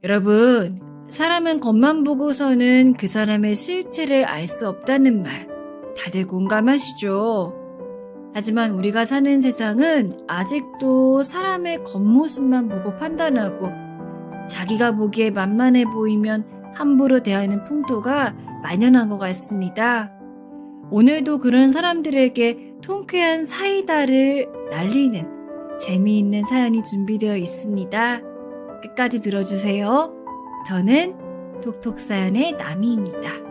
여러분, 사람은 겉만 보고서는 그 사람의 실체를 알 수 없다는 말, 다들 공감하시죠? 하지만 우리가 사는 세상은 아직도 사람의 겉모습만 보고 판단하고 자기가 보기에 만만해 보이면 함부로 대하는 풍토가 만연한 것 같습니다. 오늘도 그런 사람들에게 통쾌한 사이다를 날리는 재미있는 사연이 준비되어 있습니다. 끝까지 들어주세요. 저는 톡톡사연의 나미입니다.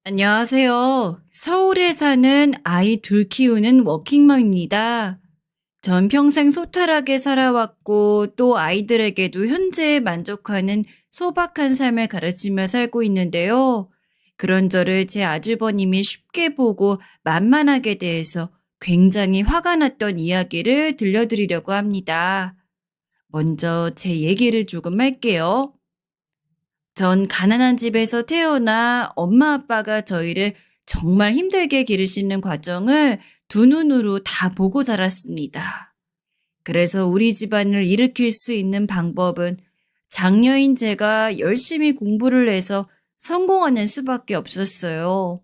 안녕하세요. 서울에 사는 아이 둘 키우는 워킹맘입니다. 전 평생 소탈하게 살아왔고 또 아이들에게도 현재에 만족하는 소박한 삶을 가르치며 살고 있는데요. 그런 저를 제 아주버님이 쉽게 보고 만만하게 대해서 굉장히 화가 났던 이야기를 들려드리려고 합니다. 먼저 제 얘기를 조금 할게요. 전 가난한 집에서 태어나 엄마 아빠가 저희를 정말 힘들게 기르시는 과정을 두 눈으로 다 보고 자랐습니다. 그래서 우리 집안을 일으킬 수 있는 방법은 장녀인 제가 열심히 공부를 해서 성공하는 수밖에 없었어요.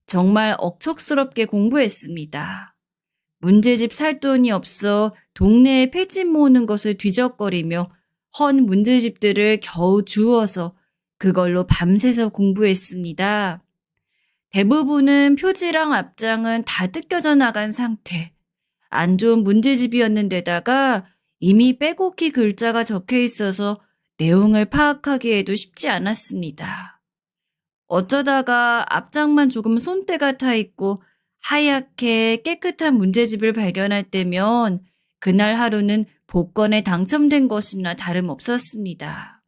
정말 억척스럽게 공부했습니다. 문제집 살 돈이 없어 동네에 폐집 모으는 것을 뒤적거리며 헌 문제집들을 겨우 주워서 그걸로 밤새서 공부했습니다. 대부분은 표지랑 앞장은 다 뜯겨져 나간 상태. 안 좋은 문제집이었는데다가 이미 빼곡히 글자가 적혀 있어서 내용을 파악하기에도 쉽지 않았습니다. 어쩌다가 앞장만 조금 손때가 타 있고 하얗게 깨끗한 문제집을 발견할 때면 그날 하루는 복권에 당첨된 것이나 다름없었습니다.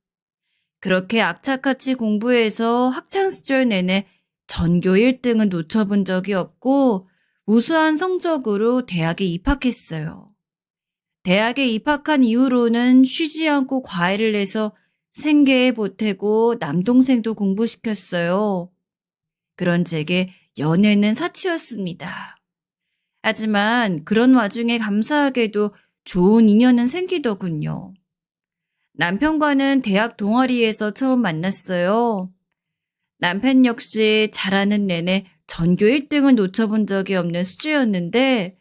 그렇게 악착같이 공부해서 학창시절 내내 전교 1등은 놓쳐본 적이 없고 우수한 성적으로 대학에 입학했어요. 대학에 입학한 이후로는 쉬지 않고 과외를 해서 생계에 보태고 남동생도 공부시켰어요. 그런 제게 연애는 사치였습니다. 하지만 그런 와중에 감사하게도 좋은 인연은 생기더군요. 남편과는 대학 동아리에서 처음 만났어요. 남편 역시 잘하는 내내 전교 1등은 놓쳐본 적이 없는 수지였는데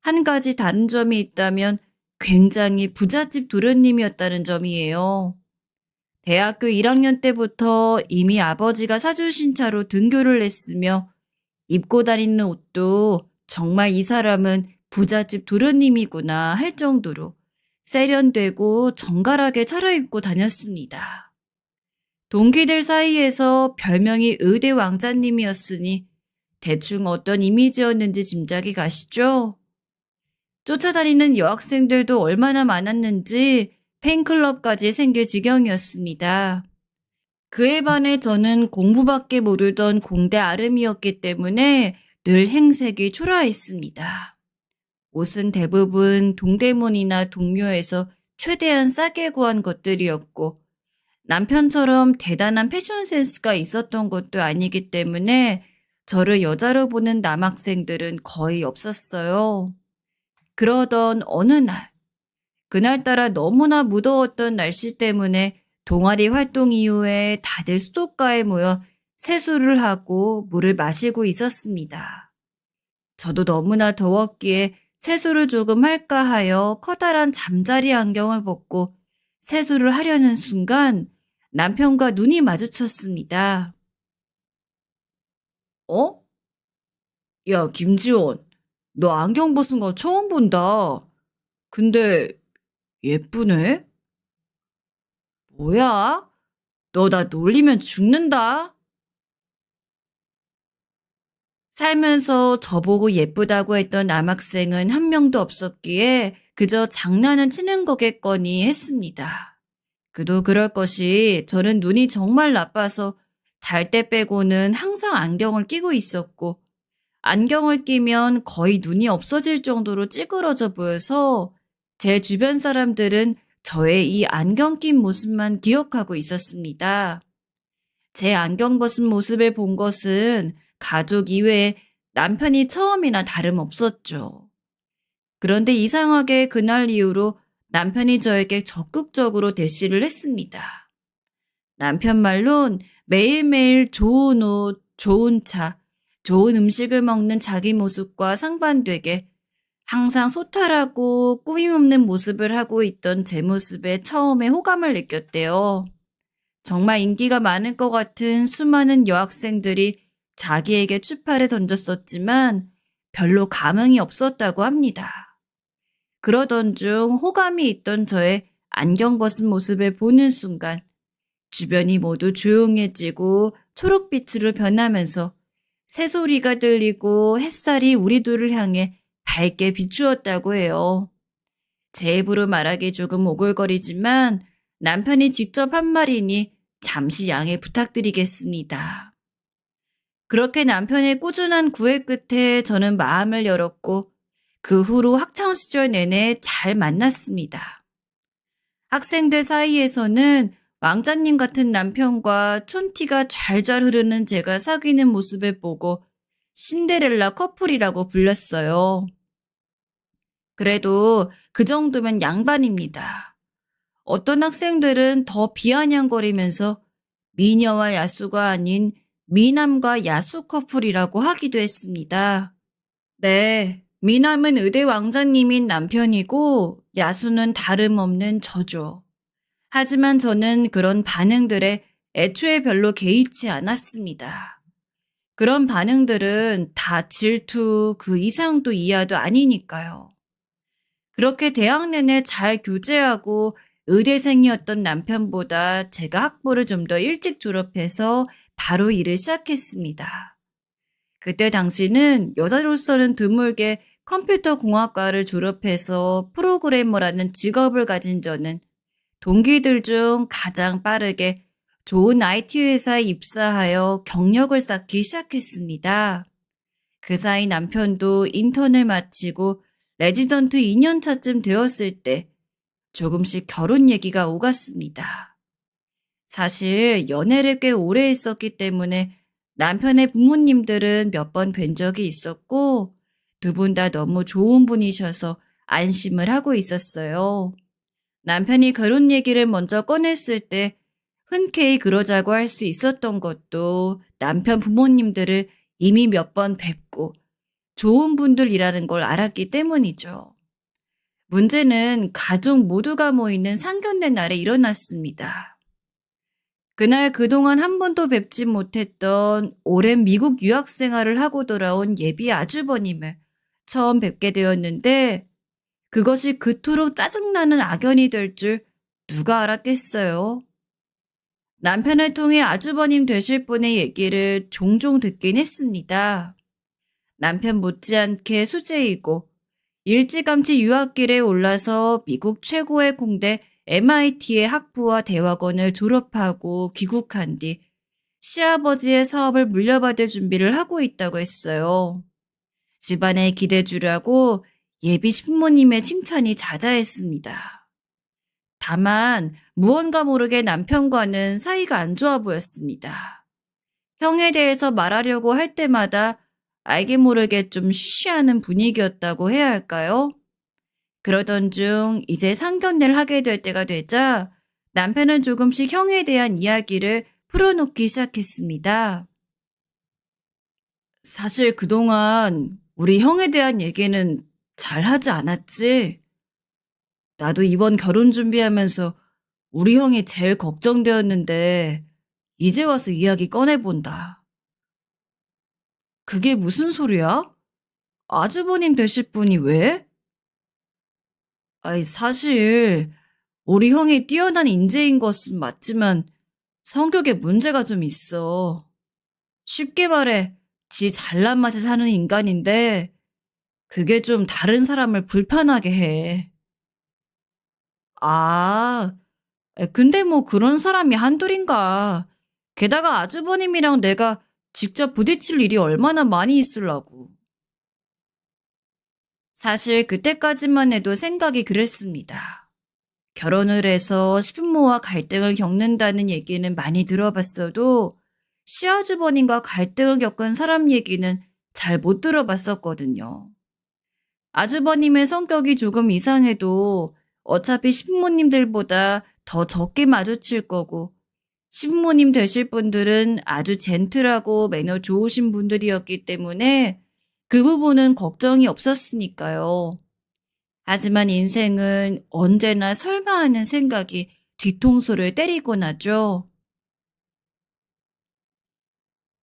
한 가지 다른 점이 있다면 굉장히 부잣집 도련님이었다는 점이에요. 대학교 1학년 때부터 이미 아버지가 사주신 차로 등교를 했으며 입고 다니는 옷도 정말 이 사람은 부잣집 도련님이구나 할 정도로 세련되고 정갈하게 차려입고 다녔습니다. 동기들 사이에서 별명이 의대 왕자님이었으니 대충 어떤 이미지였는지 짐작이 가시죠? 쫓아다니는 여학생들도 얼마나 많았는지 팬클럽까지 생길 지경이었습니다. 그에 반해 저는 공부밖에 모르던 공대 아름이었기 때문에 늘 행색이 초라했습니다. 옷은 대부분 동대문이나 동묘에서 최대한 싸게 구한 것들이었고 남편처럼 대단한 패션 센스가 있었던 것도 아니기 때문에 저를 여자로 보는 남학생들은 거의 없었어요. 그러던 어느 날, 그날따라 너무나 무더웠던 날씨 때문에 동아리 활동 이후에 다들 수도가에 모여 세수를 하고 물을 마시고 있었습니다. 저도 너무나 더웠기에 세수를 조금 할까 하여 커다란 잠자리 안경을 벗고 세수를 하려는 순간 남편과 눈이 마주쳤습니다. 어? 야, 김지원, 너 안경 벗은 거 처음 본다. 근데 예쁘네? 뭐야? 너 나 놀리면 죽는다. 살면서 저보고 예쁘다고 했던 남학생은 한 명도 없었기에 그저 장난은 치는 거겠거니 했습니다. 그도 그럴 것이 저는 눈이 정말 나빠서 잘 때 빼고는 항상 안경을 끼고 있었고 안경을 끼면 거의 눈이 없어질 정도로 찌그러져 보여서 제 주변 사람들은 저의 이 안경 낀 모습만 기억하고 있었습니다. 제 안경 벗은 모습을 본 것은 가족 이외에 남편이 처음이나 다름없었죠. 그런데 이상하게 그날 이후로 남편이 저에게 적극적으로 대시를 했습니다. 남편 말론 매일매일 좋은 옷, 좋은 차, 좋은 음식을 먹는 자기 모습과 상반되게 항상 소탈하고 꾸밈없는 모습을 하고 있던 제 모습에 처음에 호감을 느꼈대요. 정말 인기가 많을 것 같은 수많은 여학생들이 자기에게 추파를 던졌었지만 별로 감흥이 없었다고 합니다. 그러던 중 호감이 있던 저의 안경 벗은 모습을 보는 순간 주변이 모두 조용해지고 초록빛으로 변하면서 새소리가 들리고 햇살이 우리 둘을 향해 밝게 비추었다고 해요. 제 입으로 말하기 조금 오글거리지만 남편이 직접 한 말이니 잠시 양해 부탁드리겠습니다. 그렇게 남편의 꾸준한 구애 끝에 저는 마음을 열었고 그 후로 학창시절 내내 잘 만났습니다. 학생들 사이에서는 왕자님 같은 남편과 촌티가 잘잘 흐르는 제가 사귀는 모습을 보고 신데렐라 커플이라고 불렸어요. 그래도 그 정도면 양반입니다. 어떤 학생들은 더 비아냥거리면서 미녀와 야수가 아닌 미남과 야수 커플이라고 하기도 했습니다. 네, 미남은 의대 왕자님인 남편이고 야수는 다름없는 저죠. 하지만 저는 그런 반응들에 애초에 별로 개의치 않았습니다. 그런 반응들은 다 질투 그 이상도 이하도 아니니까요. 그렇게 대학 내내 잘 교제하고 의대생이었던 남편보다 제가 학부를 좀 더 일찍 졸업해서 바로 일을 시작했습니다. 그때 당시는 여자로서는 드물게 컴퓨터 공학과를 졸업해서 프로그래머라는 직업을 가진 저는 동기들 중 가장 빠르게 좋은 IT 회사에 입사하여 경력을 쌓기 시작했습니다. 그 사이 남편도 인턴을 마치고 레지던트 2년 차쯤 되었을 때 조금씩 결혼 얘기가 오갔습니다. 사실 연애를 꽤 오래 했었기 때문에 남편의 부모님들은 몇 번 뵌 적이 있었고 두 분 다 너무 좋은 분이셔서 안심을 하고 있었어요. 남편이 결혼 얘기를 먼저 꺼냈을 때 흔쾌히 그러자고 할 수 있었던 것도 남편 부모님들을 이미 몇 번 뵙고 좋은 분들이라는 걸 알았기 때문이죠. 문제는 가족 모두가 모이는 상견례 날에 일어났습니다. 그날 그동안 한 번도 뵙지 못했던 오랜 미국 유학 생활을 하고 돌아온 예비 아주버님을 처음 뵙게 되었는데 그것이 그토록 짜증나는 악연이 될 줄 누가 알았겠어요. 남편을 통해 아주버님 되실 분의 얘기를 종종 듣긴 했습니다. 남편 못지않게 수재이고 일찌감치 유학길에 올라서 미국 최고의 공대 MIT의 학부와 대학원을 졸업하고 귀국한 뒤 시아버지의 사업을 물려받을 준비를 하고 있다고 했어요. 집안에 기대 주려고 예비 신부님의 칭찬이 자자했습니다. 다만 무언가 모르게 남편과는 사이가 안 좋아 보였습니다. 형에 대해서 말하려고 할 때마다 알게 모르게 좀 쉬쉬하는 분위기였다고 해야 할까요? 그러던 중 이제 상견례를 하게 될 때가 되자 남편은 조금씩 형에 대한 이야기를 풀어놓기 시작했습니다. 사실 그동안 우리 형에 대한 얘기는 잘 하지 않았지? 나도 이번 결혼 준비하면서 우리 형이 제일 걱정되었는데 이제 와서 이야기 꺼내본다. 그게 무슨 소리야? 아주버님 되실 분이 왜? 아이, 사실 우리 형이 뛰어난 인재인 것은 맞지만 성격에 문제가 좀 있어. 쉽게 말해 지 잘난 맛에 사는 인간인데 그게 좀 다른 사람을 불편하게 해. 아, 근데 뭐 그런 사람이 한둘인가. 게다가 아주버님이랑 내가 직접 부딪힐 일이 얼마나 많이 있으려고. 사실 그때까지만 해도 생각이 그랬습니다. 결혼을 해서 시부모와 갈등을 겪는다는 얘기는 많이 들어봤어도 시아주버님과 갈등을 겪은 사람 얘기는 잘 못 들어봤었거든요. 아주버님의 성격이 조금 이상해도 어차피 시부모님들보다 더 적게 마주칠 거고, 시부모님 되실 분들은 아주 젠틀하고 매너 좋으신 분들이었기 때문에 그 부분은 걱정이 없었으니까요. 하지만 인생은 언제나 설마 하는 생각이 뒤통수를 때리곤 하죠.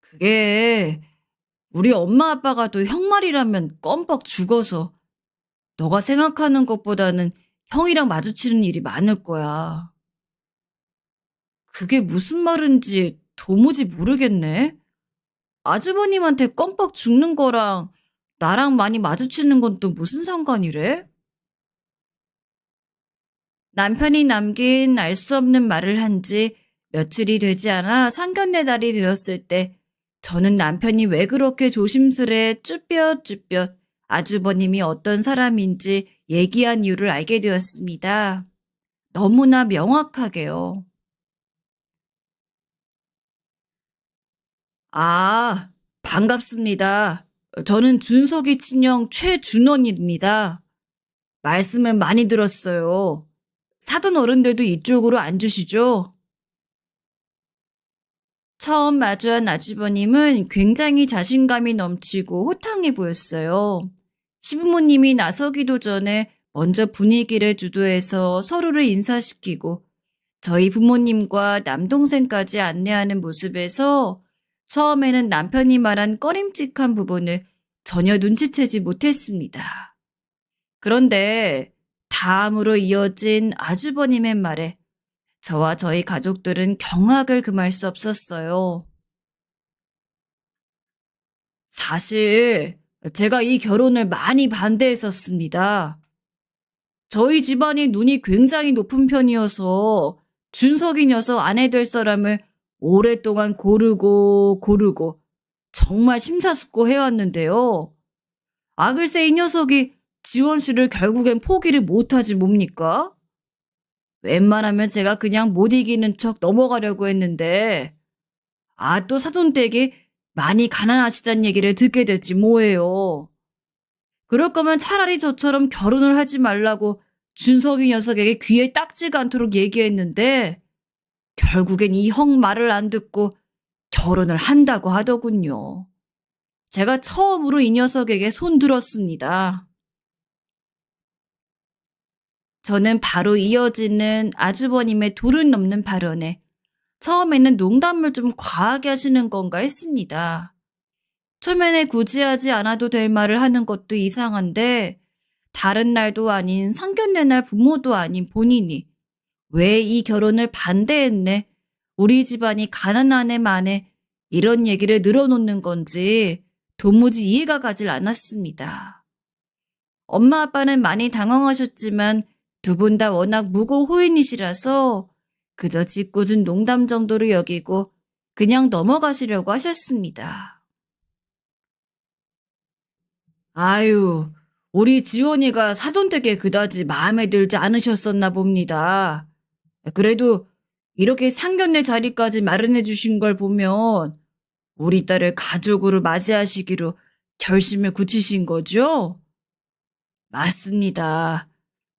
그게 우리 엄마 아빠가 또 형 말이라면 껌뻑 죽어서 너가 생각하는 것보다는 형이랑 마주치는 일이 많을 거야. 그게 무슨 말인지 도무지 모르겠네. 아주버님한테 껌뻑 죽는 거랑 나랑 많이 마주치는 건 또 무슨 상관이래? 남편이 남긴 알 수 없는 말을 한 지 며칠이 되지 않아 상견례 날이 되었을 때 저는 남편이 왜 그렇게 조심스레 쭈뼛쭈뼛 아주버님이 어떤 사람인지 얘기한 이유를 알게 되었습니다. 너무나 명확하게요. 아, 반갑습니다. 저는 준석이 친형 최준원입니다. 말씀은 많이 들었어요. 사돈 어른들도 이쪽으로 앉으시죠? 처음 마주한 아주버님은 굉장히 자신감이 넘치고 호탕해 보였어요. 시부모님이 나서기도 전에 먼저 분위기를 주도해서 서로를 인사시키고 저희 부모님과 남동생까지 안내하는 모습에서 처음에는 남편이 말한 꺼림칙한 부분을 전혀 눈치채지 못했습니다. 그런데 다음으로 이어진 아주버님의 말에 저와 저희 가족들은 경악을 금할 수 없었어요. 사실 제가 이 결혼을 많이 반대했었습니다. 저희 집안이 눈이 굉장히 높은 편이어서 준석이 녀석 아내 될 사람을 오랫동안 고르고 정말 심사숙고 해왔는데요. 아, 글쎄 이 녀석이 지원 씨를 결국엔 포기를 못하지 뭡니까? 웬만하면 제가 그냥 못 이기는 척 넘어가려고 했는데 아, 또 사돈댁이 많이 가난하시단 얘기를 듣게 됐지 뭐예요. 그럴 거면 차라리 저처럼 결혼을 하지 말라고 준석이 녀석에게 귀에 딱지가 않도록 얘기했는데 결국엔 이 형 말을 안 듣고 결혼을 한다고 하더군요. 제가 처음으로 이 녀석에게 손들었습니다. 저는 바로 이어지는 아주버님의 도를 넘는 발언에 처음에는 농담을 좀 과하게 하시는 건가 했습니다. 초면에 굳이 하지 않아도 될 말을 하는 것도 이상한데 다른 날도 아닌 상견례 날 부모도 아닌 본인이 왜 이 결혼을 반대했네? 우리 집안이 가난하네 마네 이런 얘기를 늘어놓는 건지 도무지 이해가 가질 않았습니다. 엄마 아빠는 많이 당황하셨지만 두 분 다 워낙 무고호인이시라서 그저 짓궂은 농담 정도로 여기고 그냥 넘어가시려고 하셨습니다. 아유, 우리 지원이가 사돈댁에 그다지 마음에 들지 않으셨었나 봅니다. 그래도 이렇게 상견례 자리까지 마련해 주신 걸 보면 우리 딸을 가족으로 맞이하시기로 결심을 굳히신 거죠? 맞습니다.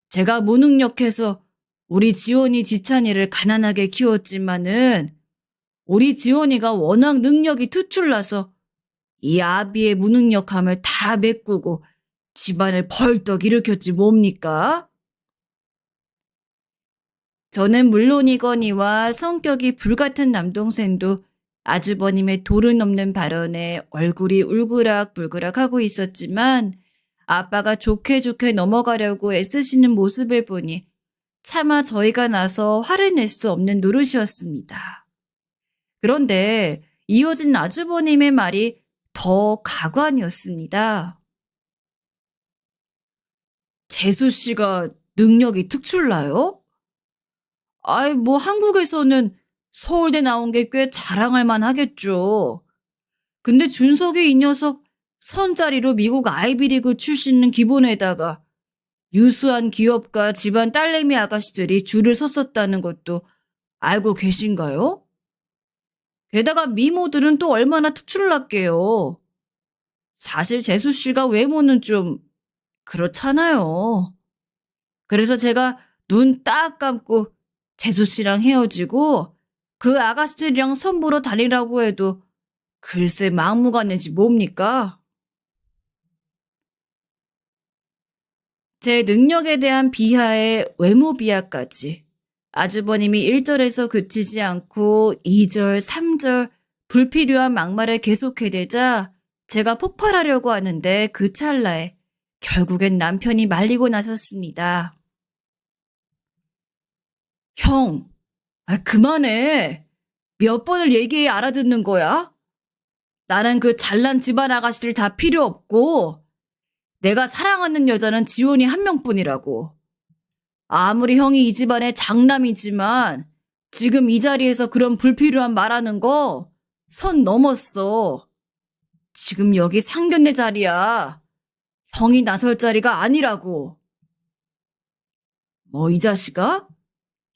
제가 무능력해서 우리 지원이 지찬이를 가난하게 키웠지만은 우리 지원이가 워낙 능력이 특출나서 이 아비의 무능력함을 다 메꾸고 집안을 벌떡 일으켰지 뭡니까? 저는 물론이거니와 성격이 불같은 남동생도 아주버님의 도를 넘는 발언에 얼굴이 울그락불그락 하고 있었지만 아빠가 좋게 좋게 넘어가려고 애쓰시는 모습을 보니 차마 저희가 나서 화를 낼 수 없는 노릇이었습니다. 그런데 이어진 아주버님의 말이 더 가관이었습니다. 재수 씨가 능력이 특출나요? 아이, 뭐 한국에서는 서울대 나온 게 꽤 자랑할 만하겠죠. 근데 준석이 이 녀석 선자리로 미국 아이비리그 출신은 기본에다가 유수한 기업가 집안 딸내미 아가씨들이 줄을 섰었다는 것도 알고 계신가요? 게다가 미모들은 또 얼마나 특출났게요. 사실 재수 씨가 외모는 좀 그렇잖아요. 그래서 제가 눈 딱 감고 재수 씨랑 헤어지고 그 아가씨들이랑 선보러 다니라고 해도 글쎄 막무가내지 뭡니까? 제 능력에 대한 비하에 외모 비하까지. 아주버님이 1절에서 그치지 않고 2절, 3절 불필요한 막말을 계속해대자 제가 폭발하려고 하는데 그 찰나에 결국엔 남편이 말리고 나섰습니다. 형, 그만해. 몇 번을 얘기해 알아듣는 거야? 나는 그 잘난 집안 아가씨들 다 필요 없고 내가 사랑하는 여자는 지원이 한 명뿐이라고. 아무리 형이 이 집안의 장남이지만 지금 이 자리에서 그런 불필요한 말하는 거 선 넘었어. 지금 여기 상견례 자리야. 형이 나설 자리가 아니라고. 뭐 이 자식아?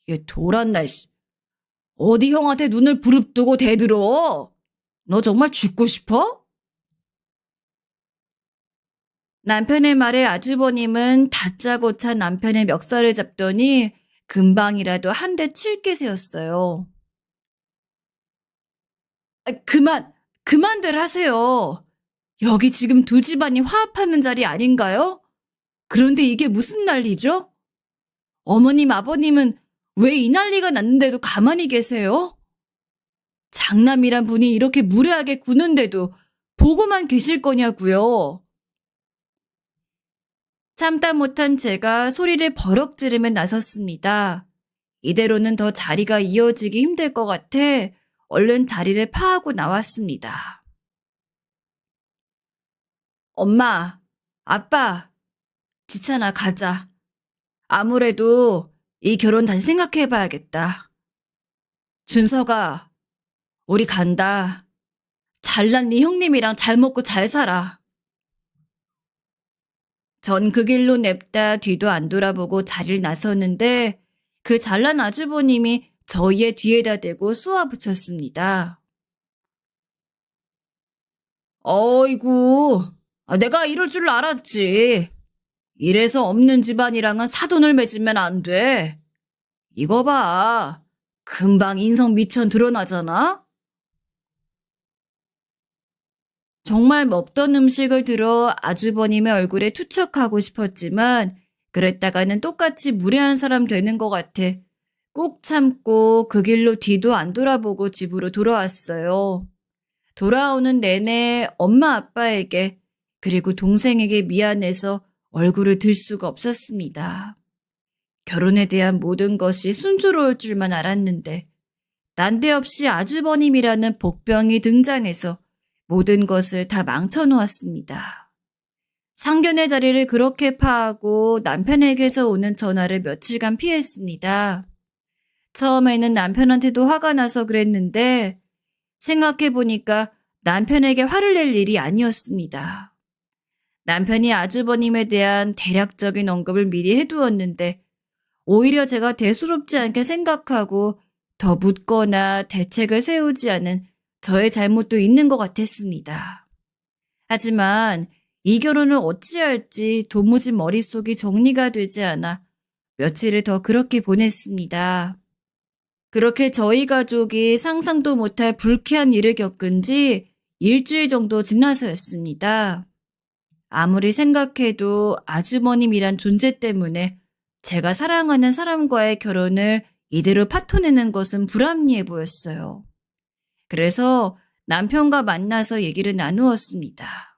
이게 도란날 씨. 어디 형한테 눈을 부릅뜨고 대들어? 너 정말 죽고 싶어? 남편의 말에 아주버님은 다짜고짜 남편의 멱살을 잡더니 금방이라도 한 대 칠 기세였어요. 그만들 하세요. 여기 지금 두 집안이 화합하는 자리 아닌가요? 그런데 이게 무슨 난리죠? 어머님, 아버님은 왜 이 난리가 났는데도 가만히 계세요? 장남이란 분이 이렇게 무례하게 구는데도 보고만 계실 거냐고요. 참다 못한 제가 소리를 버럭 지르며 나섰습니다. 이대로는 더 자리가 이어지기 힘들 것 같아 얼른 자리를 파하고 나왔습니다. 엄마, 아빠, 지찬아 가자. 아무래도 이 결혼 다시 생각해봐야겠다. 준서가, 우리 간다. 잘난 네 형님이랑 잘 먹고 잘 살아. 전 그 길로 냅다 뒤도 안 돌아보고 자리를 나섰는데 그 잘난 아주버님이 저희의 뒤에다 대고 쏘아붙였습니다. 어이구, 내가 이럴 줄 알았지. 이래서 없는 집안이랑은 사돈을 맺으면 안 돼. 이거 봐. 금방 인성 미천 드러나잖아? 정말 먹던 음식을 들어 아주버님의 얼굴에 투척하고 싶었지만 그랬다가는 똑같이 무례한 사람 되는 것 같아 꾹 참고 그 길로 뒤도 안 돌아보고 집으로 돌아왔어요. 돌아오는 내내 엄마 아빠에게 그리고 동생에게 미안해서 얼굴을 들 수가 없었습니다. 결혼에 대한 모든 것이 순조로울 줄만 알았는데 난데없이 아주버님이라는 복병이 등장해서 모든 것을 다 망쳐놓았습니다. 상견례 자리를 그렇게 파하고 남편에게서 오는 전화를 며칠간 피했습니다. 처음에는 남편한테도 화가 나서 그랬는데 생각해보니까 남편에게 화를 낼 일이 아니었습니다. 남편이 아주버님에 대한 대략적인 언급을 미리 해두었는데 오히려 제가 대수롭지 않게 생각하고 더 묻거나 대책을 세우지 않은 저의 잘못도 있는 것 같았습니다. 하지만 이 결혼을 어찌할지 도무지 머릿속이 정리가 되지 않아 며칠을 더 그렇게 보냈습니다. 그렇게 저희 가족이 상상도 못할 불쾌한 일을 겪은 지 일주일 정도 지나서였습니다. 아무리 생각해도 아주머님이란 존재 때문에 제가 사랑하는 사람과의 결혼을 이대로 파토내는 것은 불합리해 보였어요. 그래서 남편과 만나서 얘기를 나누었습니다.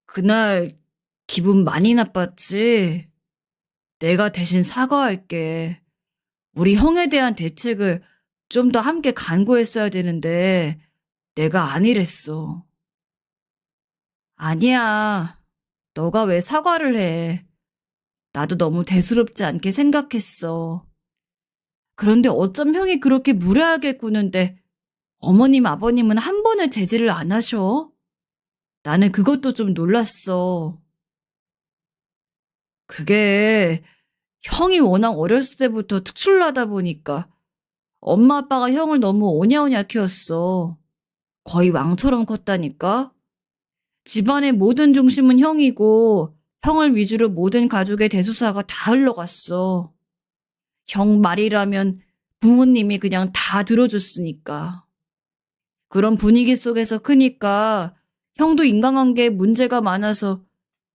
그날 기분 많이 나빴지? 내가 대신 사과할게. 우리 형에 대한 대책을 좀 더 함께 간구했어야 되는데 내가 아니랬어. 아니야. 너가 왜 사과를 해. 나도 너무 대수롭지 않게 생각했어. 그런데 어쩜 형이 그렇게 무례하게 구는데 어머님 아버님은 한 번을 제지를 안 하셔? 나는 그것도 좀 놀랐어. 그게 형이 워낙 어렸을 때부터 특출나다 보니까 엄마 아빠가 형을 너무 오냐오냐 키웠어. 거의 왕처럼 컸다니까? 집안의 모든 중심은 형이고 형을 위주로 모든 가족의 대소사가 다 흘러갔어. 형 말이라면 부모님이 그냥 다 들어줬으니까. 그런 분위기 속에서 크니까 형도 인간관계에 문제가 많아서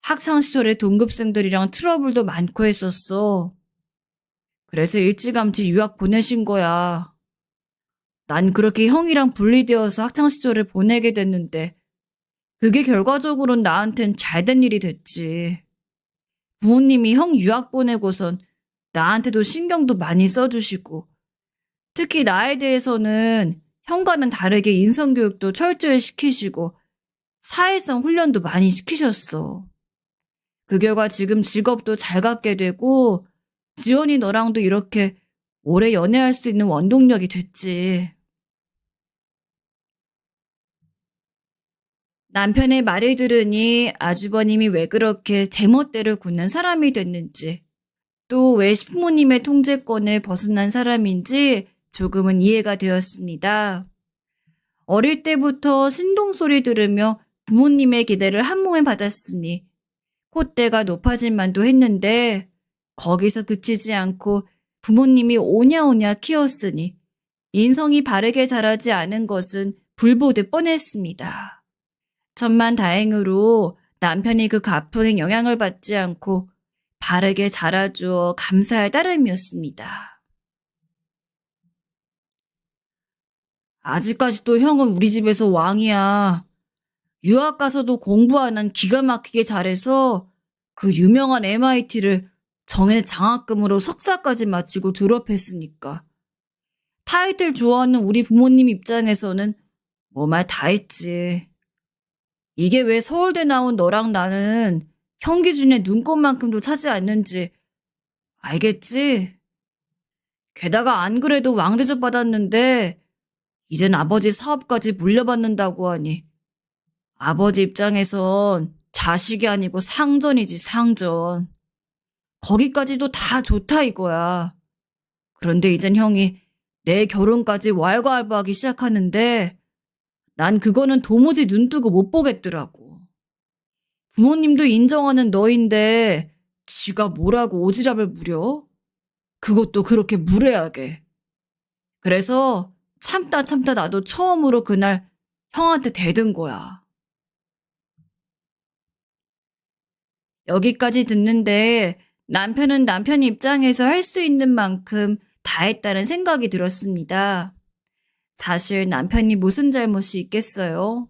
학창시절에 동급생들이랑 트러블도 많고 했었어. 그래서 일찌감치 유학 보내신 거야. 난 그렇게 형이랑 분리되어서 학창시절을 보내게 됐는데 그게 결과적으로는 나한텐 잘된 일이 됐지. 부모님이 형 유학 보내고선 나한테도 신경도 많이 써주시고 특히 나에 대해서는 형과는 다르게 인성교육도 철저히 시키시고 사회성 훈련도 많이 시키셨어. 그 결과 지금 직업도 잘 갖게 되고 지원이 너랑도 이렇게 오래 연애할 수 있는 원동력이 됐지. 남편의 말을 들으니 아주버님이 왜 그렇게 제멋대로 굳는 사람이 됐는지 또 왜 시부모님의 통제권을 벗어난 사람인지 조금은 이해가 되었습니다. 어릴 때부터 신동소리 들으며 부모님의 기대를 한몸에 받았으니 콧대가 높아질 만도 했는데 거기서 그치지 않고 부모님이 오냐오냐 키웠으니 인성이 바르게 자라지 않은 것은 불보듯 뻔했습니다. 천만다행으로 남편이 그 가풍의 영향을 받지 않고 바르게 자라주어 감사할 따름이었습니다. 아직까지도 형은 우리 집에서 왕이야. 유학 가서도 공부 안 한 기가 막히게 잘해서 그 유명한 MIT를 정해 장학금으로 석사까지 마치고 졸업했으니까. 타이틀 좋아하는 우리 부모님 입장에서는 뭐 말 다 했지. 이게 왜 서울대 나온 너랑 나는 형 기준에 눈꼽만큼도 차지 않는지 알겠지? 게다가 안 그래도 왕대접 받았는데 이젠 아버지 사업까지 물려받는다고 하니 아버지 입장에선 자식이 아니고 상전이지 상전. 거기까지도 다 좋다 이거야. 그런데 이젠 형이 내 결혼까지 왈가왈부하기 시작하는데 난 그거는 도무지 눈뜨고 못 보겠더라고. 부모님도 인정하는 너인데 지가 뭐라고 오지랖을 부려? 그것도 그렇게 무례하게. 그래서 참다 나도 처음으로 그날 형한테 대든 거야. 여기까지 듣는데 남편은 남편 입장에서 할 수 있는 만큼 다 했다는 생각이 들었습니다. 사실 남편이 무슨 잘못이 있겠어요?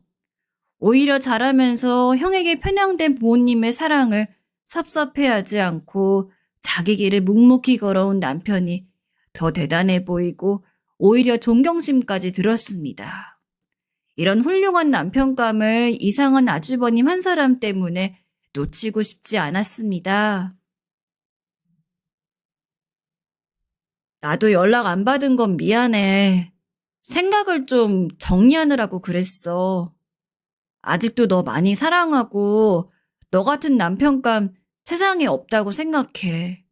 오히려 자라면서 형에게 편향된 부모님의 사랑을 섭섭해하지 않고 자기 길을 묵묵히 걸어온 남편이 더 대단해 보이고 오히려 존경심까지 들었습니다. 이런 훌륭한 남편감을 이상한 아주버님 한 사람 때문에 놓치고 싶지 않았습니다. 나도 연락 안 받은 건 미안해. 생각을 좀 정리하느라고 그랬어. 아직도 너 많이 사랑하고 너 같은 남편감 세상에 없다고 생각해.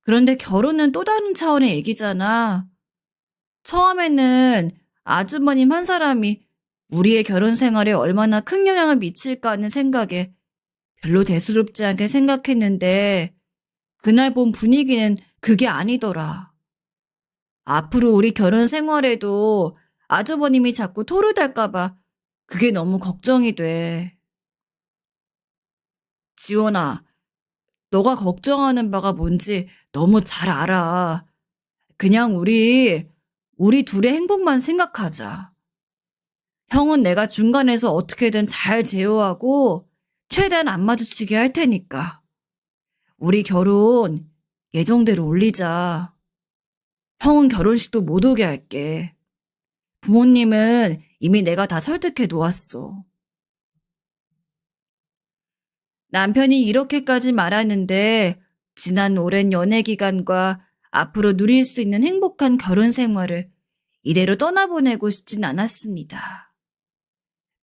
그런데 결혼은 또 다른 차원의 얘기잖아. 처음에는 아주버님 한 사람이 우리의 결혼 생활에 얼마나 큰 영향을 미칠까 하는 생각에 별로 대수롭지 않게 생각했는데 그날 본 분위기는 그게 아니더라. 앞으로 우리 결혼 생활에도 아주버님이 자꾸 토르달까봐 그게 너무 걱정이 돼. 지원아, 너가 걱정하는 바가 뭔지 너무 잘 알아. 그냥 우리 둘의 행복만 생각하자. 형은 내가 중간에서 어떻게든 잘 제어하고 최대한 안 마주치게 할 테니까. 우리 결혼 예정대로 올리자. 형은 결혼식도 못 오게 할게. 부모님은 이미 내가 다 설득해 놓았어. 남편이 이렇게까지 말하는데 지난 오랜 연애 기간과 앞으로 누릴 수 있는 행복한 결혼 생활을 이대로 떠나보내고 싶진 않았습니다.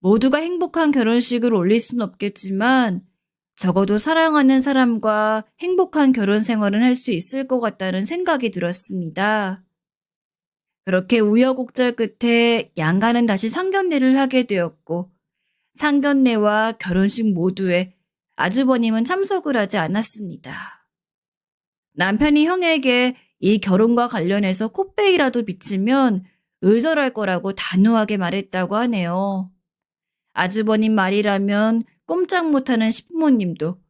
모두가 행복한 결혼식을 올릴 순 없겠지만 적어도 사랑하는 사람과 행복한 결혼 생활은 할 수 있을 것 같다는 생각이 들었습니다. 그렇게 우여곡절 끝에 양가는 다시 상견례를 하게 되었고 상견례와 결혼식 모두에 아주버님은 참석을 하지 않았습니다. 남편이 형에게 이 결혼과 관련해서 콧배이라도 비치면 의절할 거라고 단호하게 말했다고 하네요. 아주버님 말이라면 꼼짝 못하는 시부모님도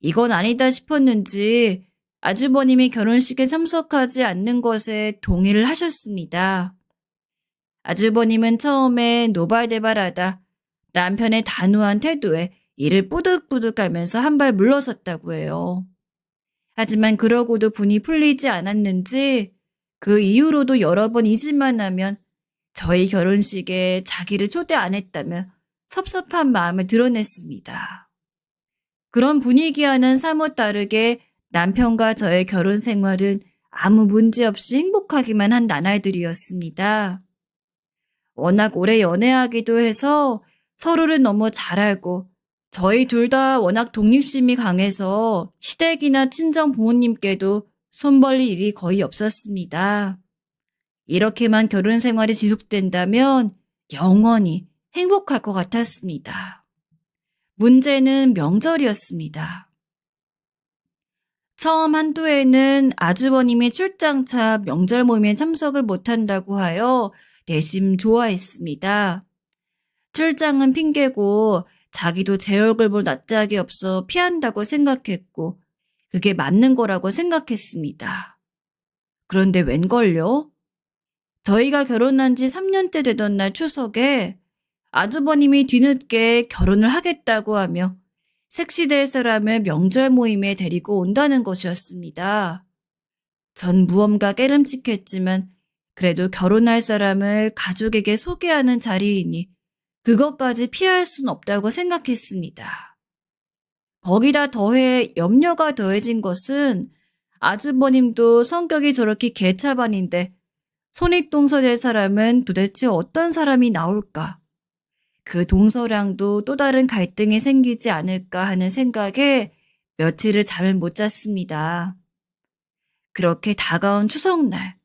이건 아니다 싶었는지 아주버님이 결혼식에 참석하지 않는 것에 동의를 하셨습니다. 아주버님은 처음에 노발대발하다 남편의 단호한 태도에 이를 뿌득뿌득하면서 한 발 물러섰다고 해요. 하지만 그러고도 분이 풀리지 않았는지 그 이후로도 여러 번 이 짓만 하면 저희 결혼식에 자기를 초대 안 했다며 섭섭한 마음을 드러냈습니다. 그런 분위기와는 사뭇 다르게 남편과 저의 결혼 생활은 아무 문제 없이 행복하기만 한 나날들이었습니다. 워낙 오래 연애하기도 해서 서로를 너무 잘 알고 저희 둘 다 워낙 독립심이 강해서 시댁이나 친정 부모님께도 손 벌릴 일이 거의 없었습니다. 이렇게만 결혼 생활이 지속된다면 영원히 행복할 것 같았습니다. 문제는 명절이었습니다. 처음 한두 해는 아주버님이 출장차 명절 모임에 참석을 못한다고 하여 내심 좋아했습니다. 출장은 핑계고 자기도 제 얼굴 볼 낯짝이 없어 피한다고 생각했고 그게 맞는 거라고 생각했습니다. 그런데 웬걸요? 저희가 결혼한 지 3년째 되던 날 추석에 아주버님이 뒤늦게 결혼을 하겠다고 하며 색시될 사람을 명절 모임에 데리고 온다는 것이었습니다. 전 무언가 깨름칙했지만 그래도 결혼할 사람을 가족에게 소개하는 자리이니 그것까지 피할 순 없다고 생각했습니다. 거기다 더해 염려가 더해진 것은 아주버님도 성격이 저렇게 개차반인데 손익동서 될 사람은 도대체 어떤 사람이 나올까? 그 동서랑도 또 다른 갈등이 생기지 않을까 하는 생각에 며칠을 잠을 못 잤습니다. 그렇게 다가온 추석날,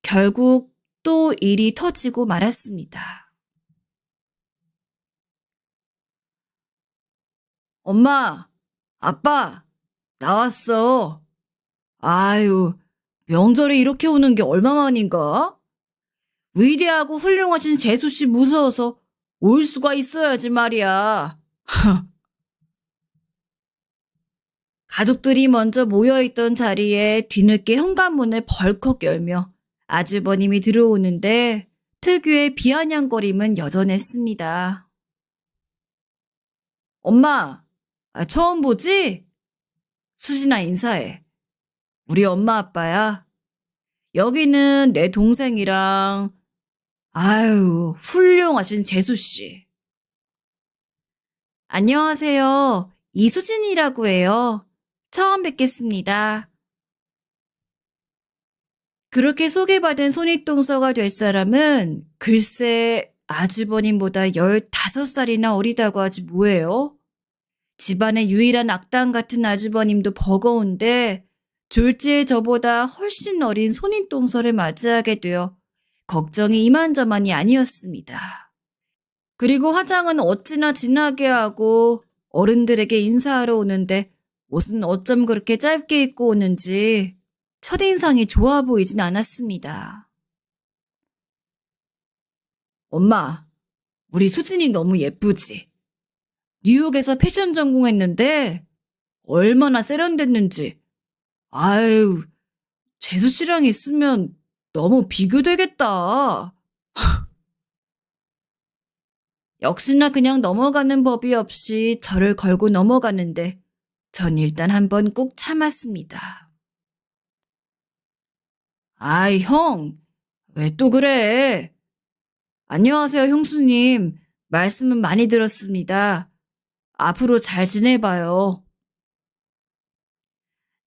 결국 또 일이 터지고 말았습니다. 엄마, 아빠, 나왔어. 아유, 명절에 이렇게 오는 게 얼마만인가? 위대하고 훌륭하신 재수씨 무서워서 올 수가 있어야지 말이야. 가족들이 먼저 모여있던 자리에 뒤늦게 현관문을 벌컥 열며 아주버님이 들어오는데 특유의 비아냥거림은 여전했습니다. 엄마, 처음 보지? 수진아 인사해. 우리 엄마 아빠야. 여기는 내 동생이랑 아유 훌륭하신 재수씨. 안녕하세요. 이수진이라고 해요. 처음 뵙겠습니다. 그렇게 소개받은 손익동서가 될 사람은 글쎄 아주버님보다 15살이나 어리다고 하지 뭐예요? 집안의 유일한 악당 같은 아주버님도 버거운데 졸지에 저보다 훨씬 어린 손익동서를 맞이하게 되어 걱정이 이만저만이 아니었습니다. 그리고 화장은 어찌나 진하게 하고 어른들에게 인사하러 오는데 옷은 어쩜 그렇게 짧게 입고 오는지 첫인상이 좋아 보이진 않았습니다. 엄마, 우리 수진이 너무 예쁘지? 뉴욕에서 패션 전공했는데 얼마나 세련됐는지. 아유, 재수 씨랑 있으면 너무 비교되겠다. 역시나 그냥 넘어가는 법이 없이 저를 걸고 넘어가는데 전 일단 한번 꾹 참았습니다. 아이, 형, 왜 또 그래? 안녕하세요, 형수님. 말씀은 많이 들었습니다. 앞으로 잘 지내봐요.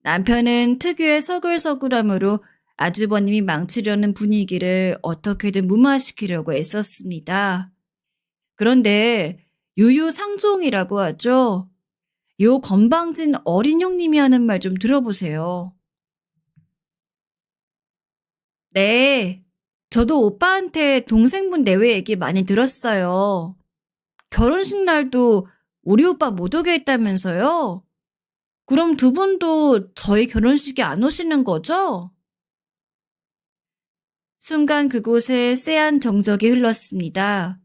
남편은 특유의 서글서글함으로 아주버님이 망치려는 분위기를 어떻게든 무마시키려고 애썼습니다. 그런데 유유상종이라고 하죠. 요 건방진 어린 형님이 하는 말 좀 들어보세요. 네, 저도 오빠한테 동생분 내외 얘기 많이 들었어요. 결혼식 날도 우리 오빠 못 오게 했다면서요? 그럼 두 분도 저희 결혼식에 안 오시는 거죠? 순간 그곳에 쎄한 정적이 흘렀습니다.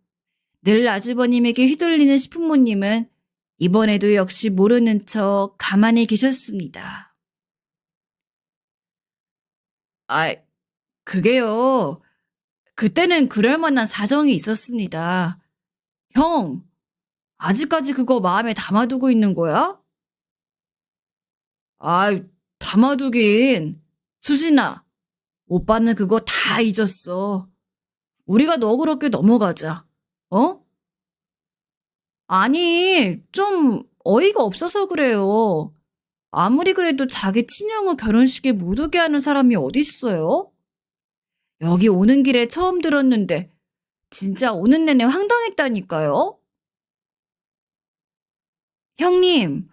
늘 아주버님에게 휘둘리는 시부모님은 이번에도 역시 모르는 척 가만히 계셨습니다. 아, 그게요. 그때는 그럴 만한 사정이 있었습니다. 형, 아직까지 그거 마음에 담아두고 있는 거야? 아, 담아두긴. 수진아, 오빠는 그거 다 잊었어. 우리가 너그럽게 넘어가자. 어? 아니, 좀 어이가 없어서 그래요. 아무리 그래도 자기 친형의 결혼식에 못 오게 하는 사람이 어딨어요? 여기 오는 길에 처음 들었는데 진짜 오는 내내 황당했다니까요. 형님,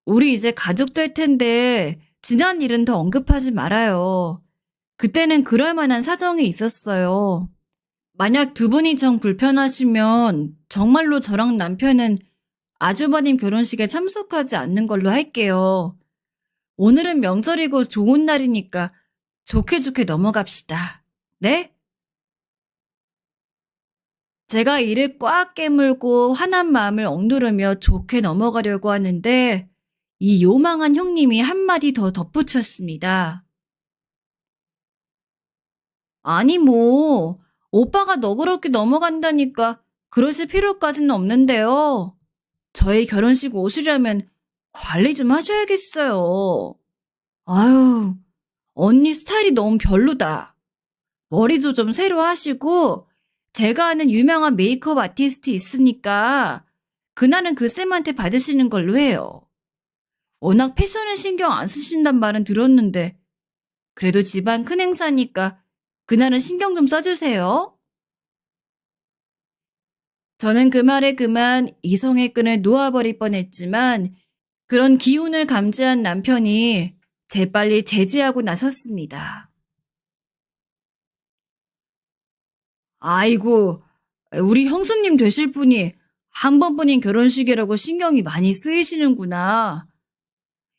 우리 이제 가족 될 텐데 지난 일은 더 언급하지 말아요. 그때는 그럴 만한 사정이 있었어요. 만약 두 분이 정 불편하시면 정말로 저랑 남편은 아주버님 결혼식에 참석하지 않는 걸로 할게요. 오늘은 명절이고 좋은 날이니까 좋게 좋게 넘어갑시다. 네? 제가 이를 꽉 깨물고 화난 마음을 억누르며 좋게 넘어가려고 하는데 이 요망한 형님이 한마디 더 덧붙였습니다. 아니 뭐 오빠가 너그럽게 넘어간다니까 그러실 필요까지는 없는데요. 저희 결혼식 오시려면 관리 좀 하셔야겠어요. 아유, 언니 스타일이 너무 별로다. 머리도 좀 새로 하시고 제가 아는 유명한 메이크업 아티스트 있으니까 그날은 그 쌤한테 받으시는 걸로 해요. 워낙 패션에 신경 안 쓰신단 말은 들었는데 그래도 집안 큰 행사니까 그날은 신경 좀 써주세요. 저는 그 말에 그만 이성의 끈을 놓아버릴 뻔했지만 그런 기운을 감지한 남편이 재빨리 제지하고 나섰습니다. 아이고, 우리 형수님 되실 분이 한 번뿐인 결혼식이라고 신경이 많이 쓰이시는구나.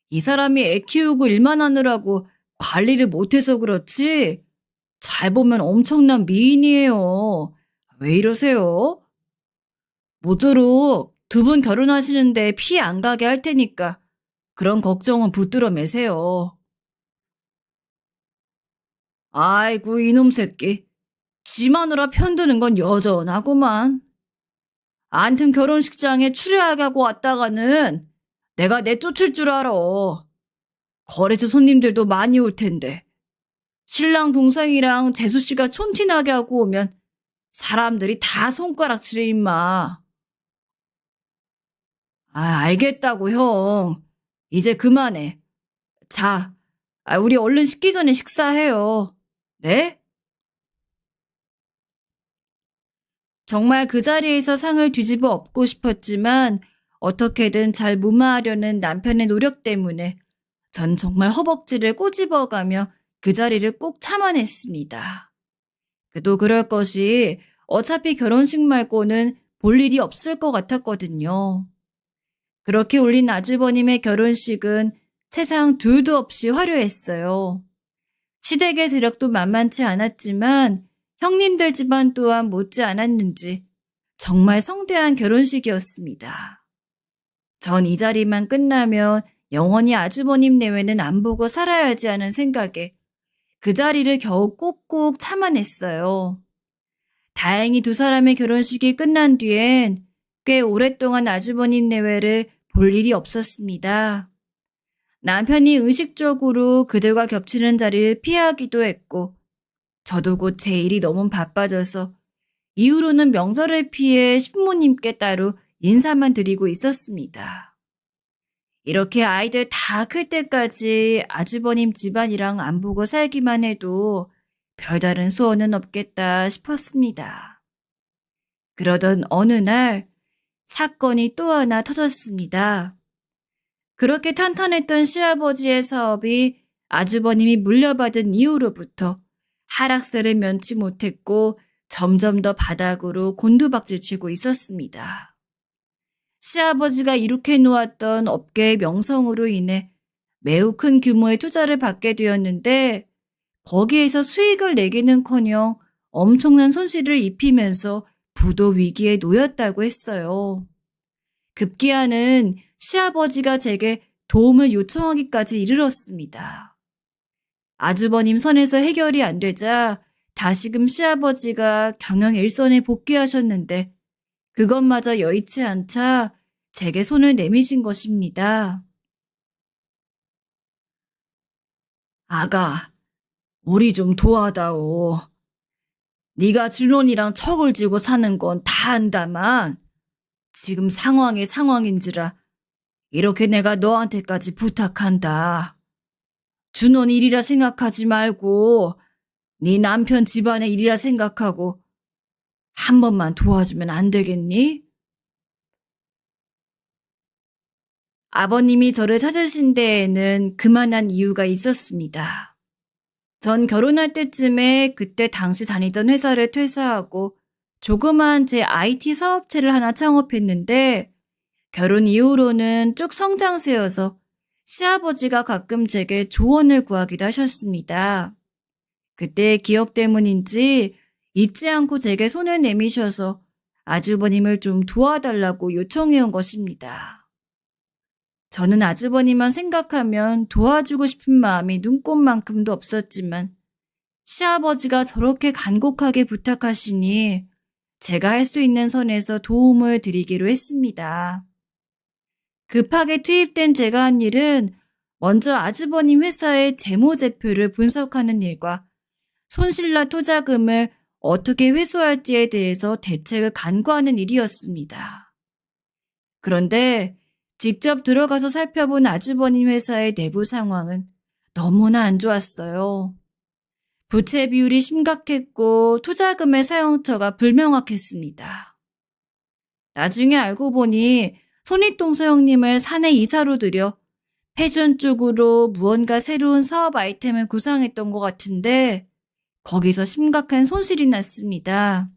이 사람이 애 키우고 일만 하느라고 관리를 못해서 그렇지. 잘 보면 엄청난 미인이에요. 왜 이러세요? 모쪼록 두 분 결혼하시는데 피해 안 가게 할 테니까 그런 걱정은 붙들어 매세요. 아이고, 이놈 새끼. 지 마누라 편드는 건 여전하구만. 안튼 결혼식장에 추려하고 왔다가는 내가 내쫓을 줄 알아. 거래처 손님들도 많이 올 텐데. 신랑 동생이랑 재수 씨가 촌티나게 하고 오면 사람들이 다 손가락질해 임마. 아, 알겠다고 형. 이제 그만해. 자, 우리 얼른 식기 전에 식사해요. 네? 정말 그 자리에서 상을 뒤집어 엎고 싶었지만 어떻게든 잘 무마하려는 남편의 노력 때문에 전 정말 허벅지를 꼬집어가며 그 자리를 꾹 참아냈습니다. 그도 그럴 것이 어차피 결혼식 말고는 볼 일이 없을 것 같았거든요. 그렇게 올린 아주버님의 결혼식은 세상 둘도 없이 화려했어요. 시댁의 재력도 만만치 않았지만 형님들 집안 또한 못지 않았는지 정말 성대한 결혼식이었습니다. 전 이 자리만 끝나면 영원히 아주버님 내외는 안 보고 살아야지 하는 생각에 그 자리를 겨우 꾹꾹 참아냈어요. 다행히 두 사람의 결혼식이 끝난 뒤엔 꽤 오랫동안 아주버님 내외를 볼 일이 없었습니다. 남편이 의식적으로 그들과 겹치는 자리를 피하기도 했고 저도 곧 제 일이 너무 바빠져서 이후로는 명절을 피해 시부모님께 따로 인사만 드리고 있었습니다. 이렇게 아이들 다 클 때까지 아주버님 집안이랑 안 보고 살기만 해도 별다른 소원은 없겠다 싶었습니다. 그러던 어느 날 사건이 또 하나 터졌습니다. 그렇게 탄탄했던 시아버지의 사업이 아주버님이 물려받은 이후로부터 하락세를 면치 못했고 점점 더 바닥으로 곤두박질치고 있었습니다. 시아버지가 이룩해 놓았던 업계의 명성으로 인해 매우 큰 규모의 투자를 받게 되었는데 거기에서 수익을 내기는커녕 엄청난 손실을 입히면서 부도 위기에 놓였다고 했어요. 급기야는 시아버지가 제게 도움을 요청하기까지 이르렀습니다. 아주버님 선에서 해결이 안 되자 다시금 시아버지가 경영 일선에 복귀하셨는데 그것마저 여의치 않자 제게 손을 내미신 것입니다. 아가, 우리 좀 도와다오. 네가 준원이랑 척을 지고 사는 건 다 안다만 지금 상황이 상황인지라 이렇게 내가 너한테까지 부탁한다. 준원 일이라 생각하지 말고 네 남편 집안의 일이라 생각하고 한 번만 도와주면 안 되겠니? 아버님이 저를 찾으신 데에는 그만한 이유가 있었습니다. 전 결혼할 때쯤에 그때 당시 다니던 회사를 퇴사하고 조그만 제 IT 사업체를 하나 창업했는데 결혼 이후로는 쭉 성장세여서 시아버지가 가끔 제게 조언을 구하기도 하셨습니다. 그때의 기억 때문인지 잊지 않고 제게 손을 내미셔서 아주버님을 좀 도와달라고 요청해온 것입니다. 저는 아주버님만 생각하면 도와주고 싶은 마음이 눈꼽만큼도 없었지만 시아버지가 저렇게 간곡하게 부탁하시니 제가 할 수 있는 선에서 도움을 드리기로 했습니다. 급하게 투입된 제가 한 일은 먼저 아주버님 회사의 재무제표를 분석하는 일과 손실나 투자금을 어떻게 회수할지에 대해서 대책을 간구하는 일이었습니다. 그런데 직접 들어가서 살펴본 아주버님 회사의 내부 상황은 너무나 안 좋았어요. 부채 비율이 심각했고 투자금의 사용처가 불명확했습니다. 나중에 알고 보니 손익동서 형님을 사내 이사로 들여 패션 쪽으로 무언가 새로운 사업 아이템을 구상했던 것 같은데 거기서 심각한 손실이 났습니다.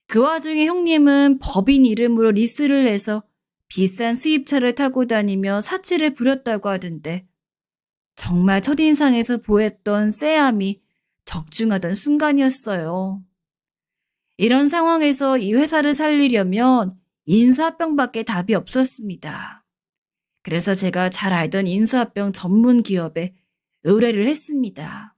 그 와중에 형님은 법인 이름으로 리스를 내서 비싼 수입차를 타고 다니며 사치를 부렸다고 하던데 정말 첫인상에서 보였던 쎄함이 적중하던 순간이었어요. 이런 상황에서 이 회사를 살리려면 인수합병밖에 답이 없었습니다. 그래서 제가 잘 알던 인수합병 전문 기업에 의뢰를 했습니다.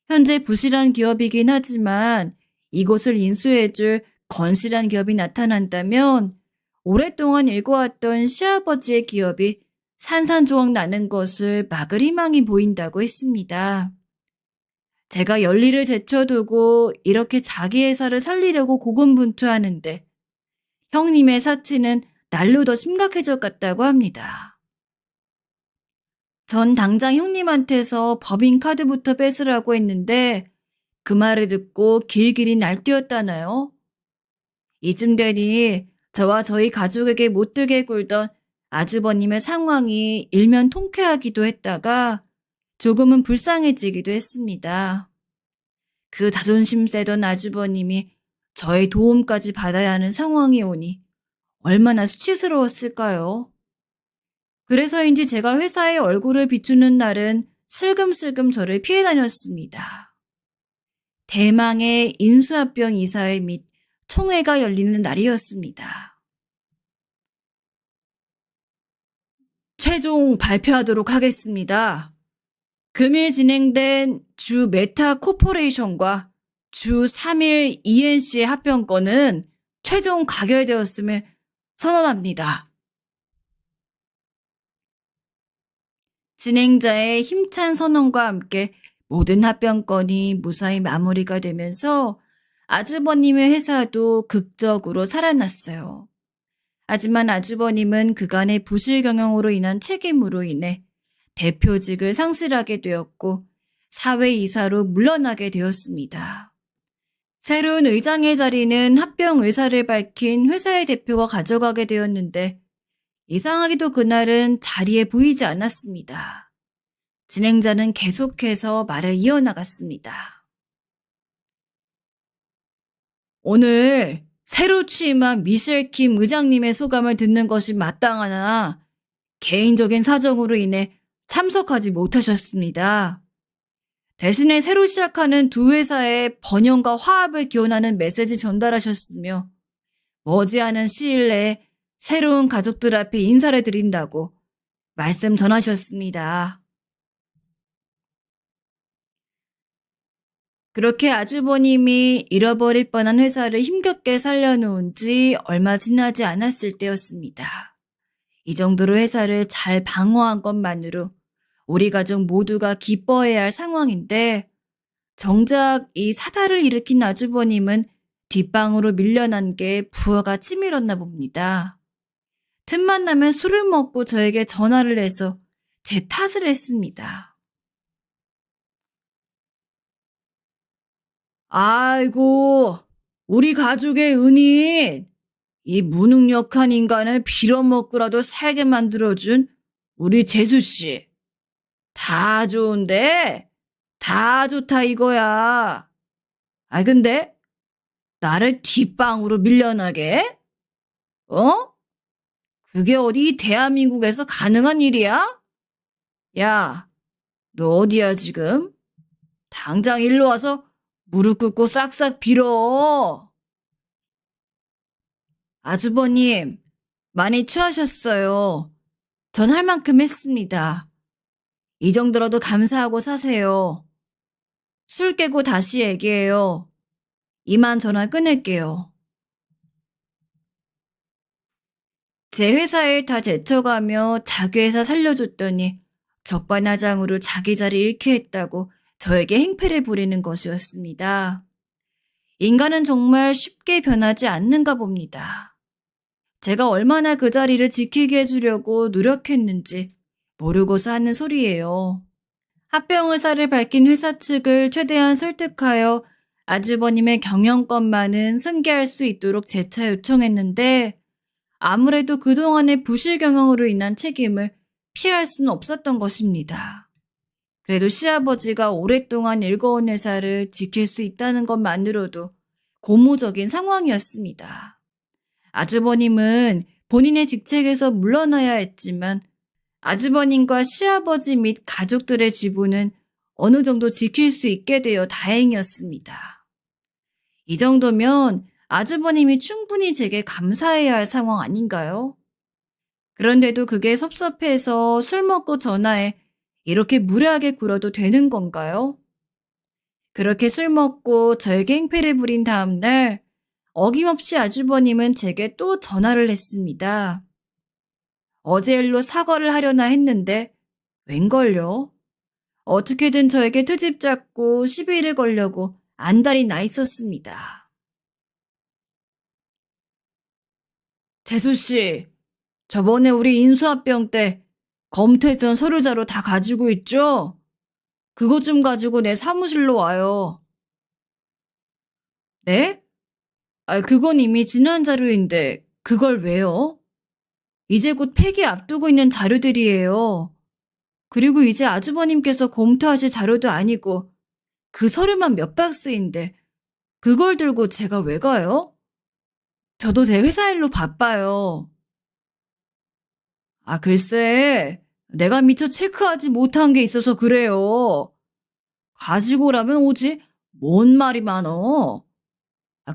현재 부실한 기업이긴 하지만 이곳을 인수해줄 건실한 기업이 나타난다면 오랫동안 일궈왔던 시아버지의 기업이 산산조각 나는 것을 막을 희망이 보인다고 했습니다. 제가 연리를 제쳐두고 이렇게 자기 회사를 살리려고 고군분투하는데 형님의 사치는 날로 더 심각해졌다고 합니다. 전 당장 형님한테서 법인카드부터 뺏으라고 했는데 그 말을 듣고 길길이 날뛰었다나요? 이쯤 되니 저와 저희 가족에게 못되게 굴던 아주버님의 상황이 일면 통쾌하기도 했다가 조금은 불쌍해지기도 했습니다. 그 자존심 세던 아주버님이 저의 도움까지 받아야 하는 상황이 오니 얼마나 수치스러웠을까요? 그래서인지 제가 회사의 얼굴을 비추는 날은 슬금슬금 저를 피해 다녔습니다. 대망의 인수합병 이사회 및 총회가 열리는 날이었습니다. 최종 발표하도록 하겠습니다. 금일 진행된 주 메타 코퍼레이션과 주 3일 ENC의 합병권은 최종 가결되었음을 선언합니다. 진행자의 힘찬 선언과 함께 모든 합병권이 무사히 마무리가 되면서 아주버님의 회사도 극적으로 살아났어요. 하지만 아주버님은 그간의 부실 경영으로 인한 책임으로 인해 대표직을 상실하게 되었고 사회이사로 물러나게 되었습니다. 새로운 의장의 자리는 합병 의사를 밝힌 회사의 대표가 가져가게 되었는데 이상하게도 그날은 자리에 보이지 않았습니다. 진행자는 계속해서 말을 이어나갔습니다. 오늘 새로 취임한 미셸 킴 의장님의 소감을 듣는 것이 마땅하나 개인적인 사정으로 인해 참석하지 못하셨습니다. 대신에 새로 시작하는 두 회사의 번영과 화합을 기원하는 메시지 전달하셨으며 머지않은 시일 내에 새로운 가족들 앞에 인사를 드린다고 말씀 전하셨습니다. 그렇게 아주버님이 잃어버릴 뻔한 회사를 힘겹게 살려놓은 지 얼마 지나지 않았을 때였습니다. 이 정도로 회사를 잘 방어한 것만으로 우리 가족 모두가 기뻐해야 할 상황인데 정작 이 사달을 일으킨 아주버님은 뒷방으로 밀려난 게 부하가 치밀었나 봅니다. 틈만 나면 술을 먹고 저에게 전화를 해서 제 탓을 했습니다. 아이고, 우리 가족의 은인, 이 무능력한 인간을 빌어먹고라도 살게 만들어준 우리 재수씨. 다 좋은데, 다 좋다 이거야. 아, 근데, 나를 뒷방으로 밀려나게? 어? 그게 어디 대한민국에서 가능한 일이야? 야, 너 어디야 지금? 당장 일로 와서 무릎 꿇고 싹싹 빌어. 아주버님, 많이 취하셨어요. 전 할 만큼 했습니다. 이 정도라도 감사하고 사세요. 술 깨고 다시 얘기해요. 이만 전화 끊을게요. 제 회사에 다 제쳐가며 자기 회사 살려줬더니 적반하장으로 자기 자리 잃게 했다고 저에게 행패를 부리는 것이었습니다. 인간은 정말 쉽게 변하지 않는가 봅니다. 제가 얼마나 그 자리를 지키게 해주려고 노력했는지 모르고서 하는 소리예요. 합병 의사를 밝힌 회사 측을 최대한 설득하여 아주버님의 경영권만은 승계할 수 있도록 재차 요청했는데 아무래도 그동안의 부실 경영으로 인한 책임을 피할 수는 없었던 것입니다. 그래도 시아버지가 오랫동안 일궈온 회사를 지킬 수 있다는 것만으로도 고무적인 상황이었습니다. 아주버님은 본인의 직책에서 물러나야 했지만 아주버님과 시아버지 및 가족들의 지분은 어느 정도 지킬 수 있게 되어 다행이었습니다. 이 정도면 아주버님이 충분히 제게 감사해야 할 상황 아닌가요? 그런데도 그게 섭섭해서 술 먹고 전화해 이렇게 무례하게 굴어도 되는 건가요? 그렇게 술 먹고 저에게 행패를 부린 다음 날 어김없이 아주버님은 제게 또 전화를 했습니다. 어제 일로 사과를 하려나 했는데 웬걸요? 어떻게든 저에게 트집 잡고 시비를 걸려고 안달이 나 있었습니다. 재수씨, 저번에 우리 인수합병 때 검토했던 서류자료 다 가지고 있죠? 그것 좀 가지고 내 사무실로 와요. 네? 그건 이미 지난 자료인데 그걸 왜요? 이제 곧 폐기 앞두고 있는 자료들이에요. 그리고 이제 아주버님께서 검토하실 자료도 아니고 그 서류만 몇 박스인데 그걸 들고 제가 왜 가요? 저도 제 회사 일로 바빠요. 글쎄, 내가 미처 체크하지 못한 게 있어서 그래요. 가지고 오라면 오지, 뭔 말이 많어.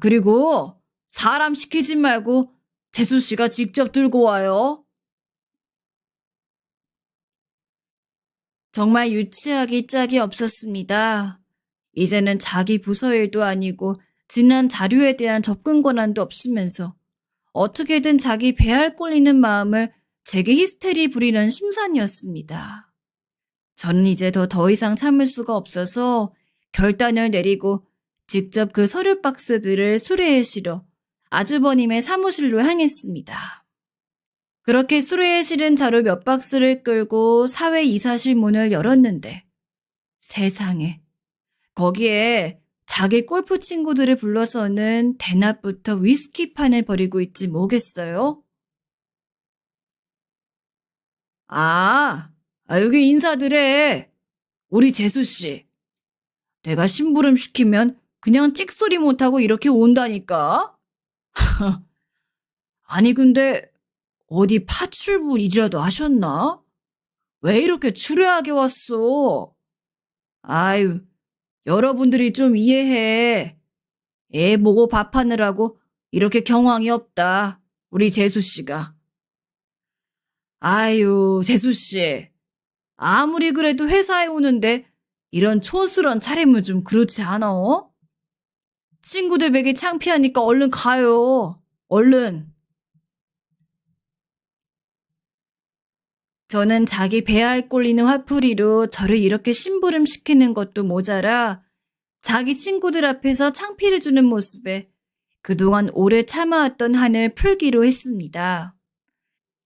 그리고 사람 시키지 말고 재수 씨가 직접 들고 와요. 정말 유치하기 짝이 없었습니다. 이제는 자기 부서 일도 아니고 지난 자료에 대한 접근 권한도 없으면서 어떻게든 자기 배알 꼴리는 마음을 제게 히스테리 부리는 심산이었습니다. 저는 이제 더 이상 참을 수가 없어서 결단을 내리고 직접 그 서류 박스들을 수레에 실어 아주버님의 사무실로 향했습니다. 그렇게 수레에 실은 자료 몇 박스를 끌고 사회 이사실 문을 열었는데 세상에 거기에 자기 골프 친구들을 불러서는 대낮부터 위스키판을 벌이고 있지 뭐겠어요? 여기 인사드래. 우리 재수 씨. 내가 심부름 시키면 그냥 찍소리 못하고 이렇게 온다니까? 아니, 근데 어디 파출부 일이라도 하셨나? 왜 이렇게 추레하게 왔어? 아유, 여러분들이 좀 이해해. 애 보고 밥하느라고 이렇게 경황이 없다. 우리 재수 씨가. 아유, 재수 씨. 아무리 그래도 회사에 오는데 이런 촌스러운 차림은 좀 그렇지 않아? 친구들 뵈기 창피하니까 얼른 가요. 얼른. 저는 자기 배알 꼴리는 화풀이로 저를 이렇게 심부름 시키는 것도 모자라 자기 친구들 앞에서 창피를 주는 모습에 그동안 오래 참아왔던 한을 풀기로 했습니다.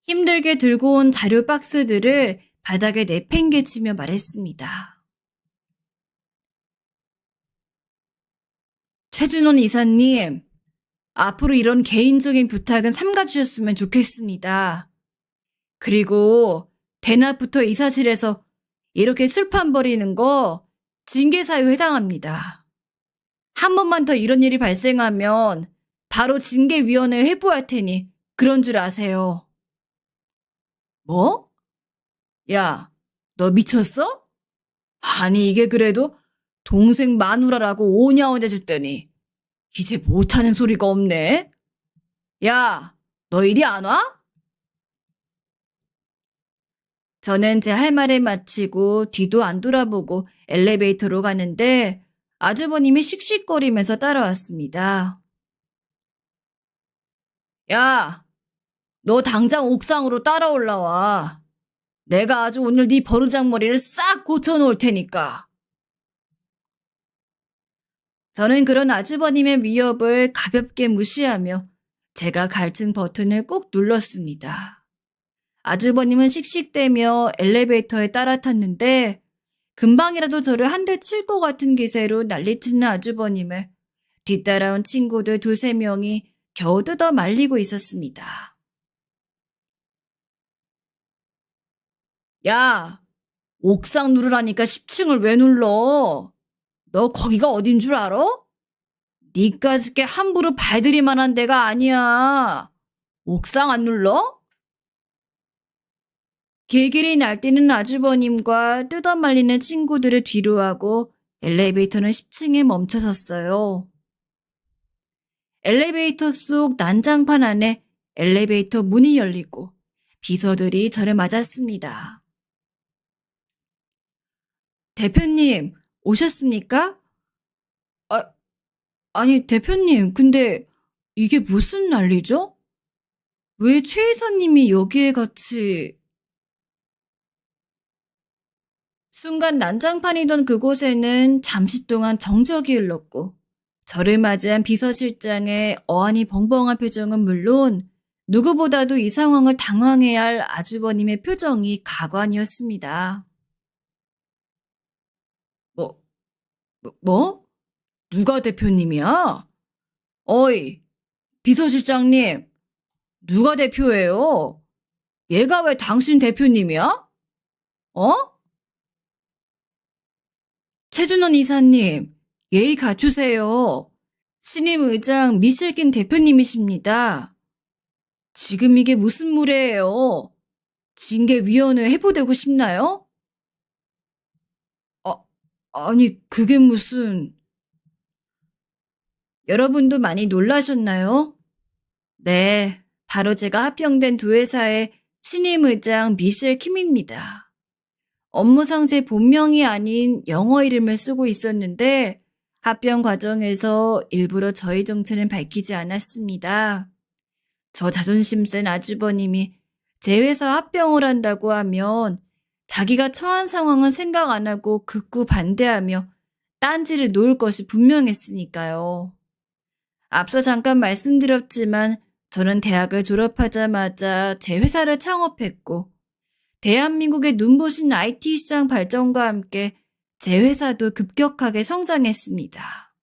힘들게 들고 온 자료 박스들을 바닥에 내팽개치며 말했습니다. 최준원 이사님, 앞으로 이런 개인적인 부탁은 삼가주셨으면 좋겠습니다. 그리고 대낮부터 이사실에서 이렇게 술판 버리는 거 징계사유에 해당합니다. 한 번만 더 이런 일이 발생하면 바로 징계위원회에 회부할 테니 그런 줄 아세요. 뭐? 야, 너 미쳤어? 아니 이게 그래도 동생 마누라라고 오냐오냐 줬더니 이제 못하는 소리가 없네. 야, 너 이리 안 와? 저는 제 할 말을 마치고 뒤도 안 돌아보고 엘리베이터로 가는데 아주버님이 씩씩거리면서 따라왔습니다. 야, 너 당장 옥상으로 따라 올라와. 내가 아주 오늘 네 버르장머리를 싹 고쳐놓을 테니까. 저는 그런 아주버님의 위협을 가볍게 무시하며 제가 갈증 버튼을 꾹 눌렀습니다. 아주버님은 씩씩대며 엘리베이터에 따라 탔는데 금방이라도 저를 한 대 칠 것 같은 기세로 난리치는 아주버님을 뒤따라온 친구들 두세 명이 겨우 뜯어 말리고 있었습니다. 야, 옥상 누르라니까 10층을 왜 눌러? 너 거기가 어딘 줄 알아? 니까짓게 함부로 발들이만한 데가 아니야. 옥상 안 눌러? 길길이 날뛰는 아주버님과 뜯어말리는 친구들을 뒤로하고 엘리베이터는 10층에 멈춰섰어요. 엘리베이터 속 난장판 안에 엘리베이터 문이 열리고 비서들이 저를 맞았습니다. 대표님, 오셨습니까? 아, 아니, 대표님, 근데 이게 무슨 난리죠? 왜 최 이사님이 여기에 같이... 순간 난장판이던 그곳에는 잠시 동안 정적이 흘렀고 저를 맞이한 비서실장의 어안이 벙벙한 표정은 물론 누구보다도 이 상황을 당황해야 할 아주버님의 표정이 가관이었습니다. 뭐, 뭐? 누가 대표님이야? 어이, 비서실장님, 누가 대표예요? 얘가 왜 당신 대표님이야? 어? 최준원 이사님, 예의 갖추세요. 신임 의장 미실킨 대표님이십니다. 지금 이게 무슨 무례예요? 징계위원회 해부되고 싶나요? 아, 아니, 그게 무슨... 여러분도 많이 놀라셨나요? 네, 바로 제가 합병된 두 회사의 신임 의장 미셸 킴입니다. 업무상 제 본명이 아닌 영어 이름을 쓰고 있었는데 합병 과정에서 일부러 저희 정체는 밝히지 않았습니다. 저 자존심 센 아주버님이 제 회사 합병을 한다고 하면 자기가 처한 상황은 생각 안 하고 극구 반대하며 딴지를 놓을 것이 분명했으니까요. 앞서 잠깐 말씀드렸지만 저는 대학을 졸업하자마자 제 회사를 창업했고 대한민국의 눈부신 IT 시장 발전과 함께 제 회사도 급격하게 성장했습니다.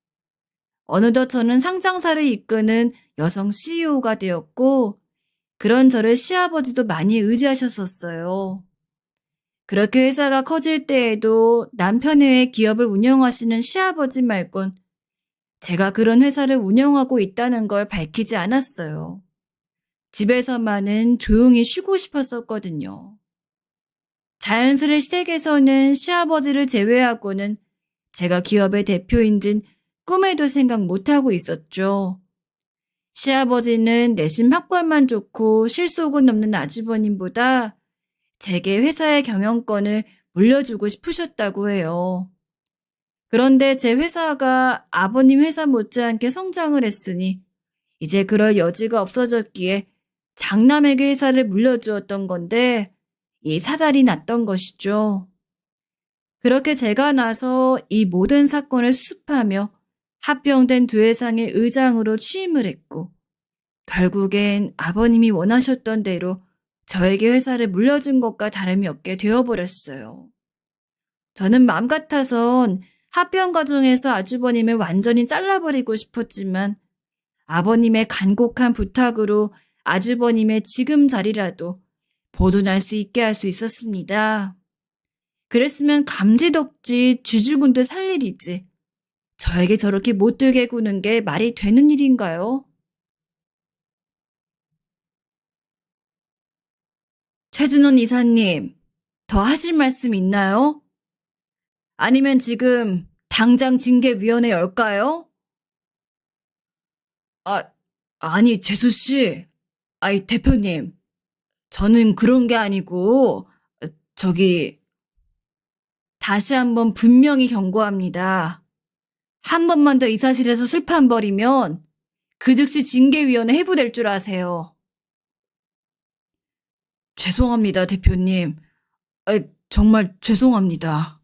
어느덧 저는 상장사를 이끄는 여성 CEO가 되었고 그런 저를 시아버지도 많이 의지하셨었어요. 그렇게 회사가 커질 때에도 남편의 외 기업을 운영하시는 시아버지 말곤 제가 그런 회사를 운영하고 있다는 걸 밝히지 않았어요. 집에서만은 조용히 쉬고 싶었었거든요. 자연스레 시댁에서는 시아버지를 제외하고는 제가 기업의 대표인진 꿈에도 생각 못하고 있었죠. 시아버지는 내심 학벌만 좋고 실속은 없는 아주버님보다 제게 회사의 경영권을 물려주고 싶으셨다고 해요. 그런데 제 회사가 아버님 회사 못지않게 성장을 했으니 이제 그럴 여지가 없어졌기에 장남에게 회사를 물려주었던 건데 이 사달이 났던 것이죠. 그렇게 제가 나서 이 모든 사건을 수습하며 합병된 두 회사의 의장으로 취임을 했고 결국엔 아버님이 원하셨던 대로 저에게 회사를 물려준 것과 다름이 없게 되어버렸어요. 저는 마음 같아선 합병 과정에서 아주버님을 완전히 잘라버리고 싶었지만 아버님의 간곡한 부탁으로 아주버님의 지금 자리라도 보존할 수 있게 할 수 있었습니다. 그랬으면 감지덕지 쥐죽은 듯 살 일이지. 저에게 저렇게 못되게 구는 게 말이 되는 일인가요? 최준원 이사님, 더 하실 말씀 있나요? 아니면 지금 당장 징계위원회 열까요? 아, 아니, 재수 씨. 아이, 대표님. 저는 그런 게 아니고, 저기, 다시 한번 분명히 경고합니다. 한 번만 더 이 사실에서 술판 벌이면 그 즉시 징계위원회 해부될 줄 아세요. 죄송합니다, 대표님. 정말 죄송합니다.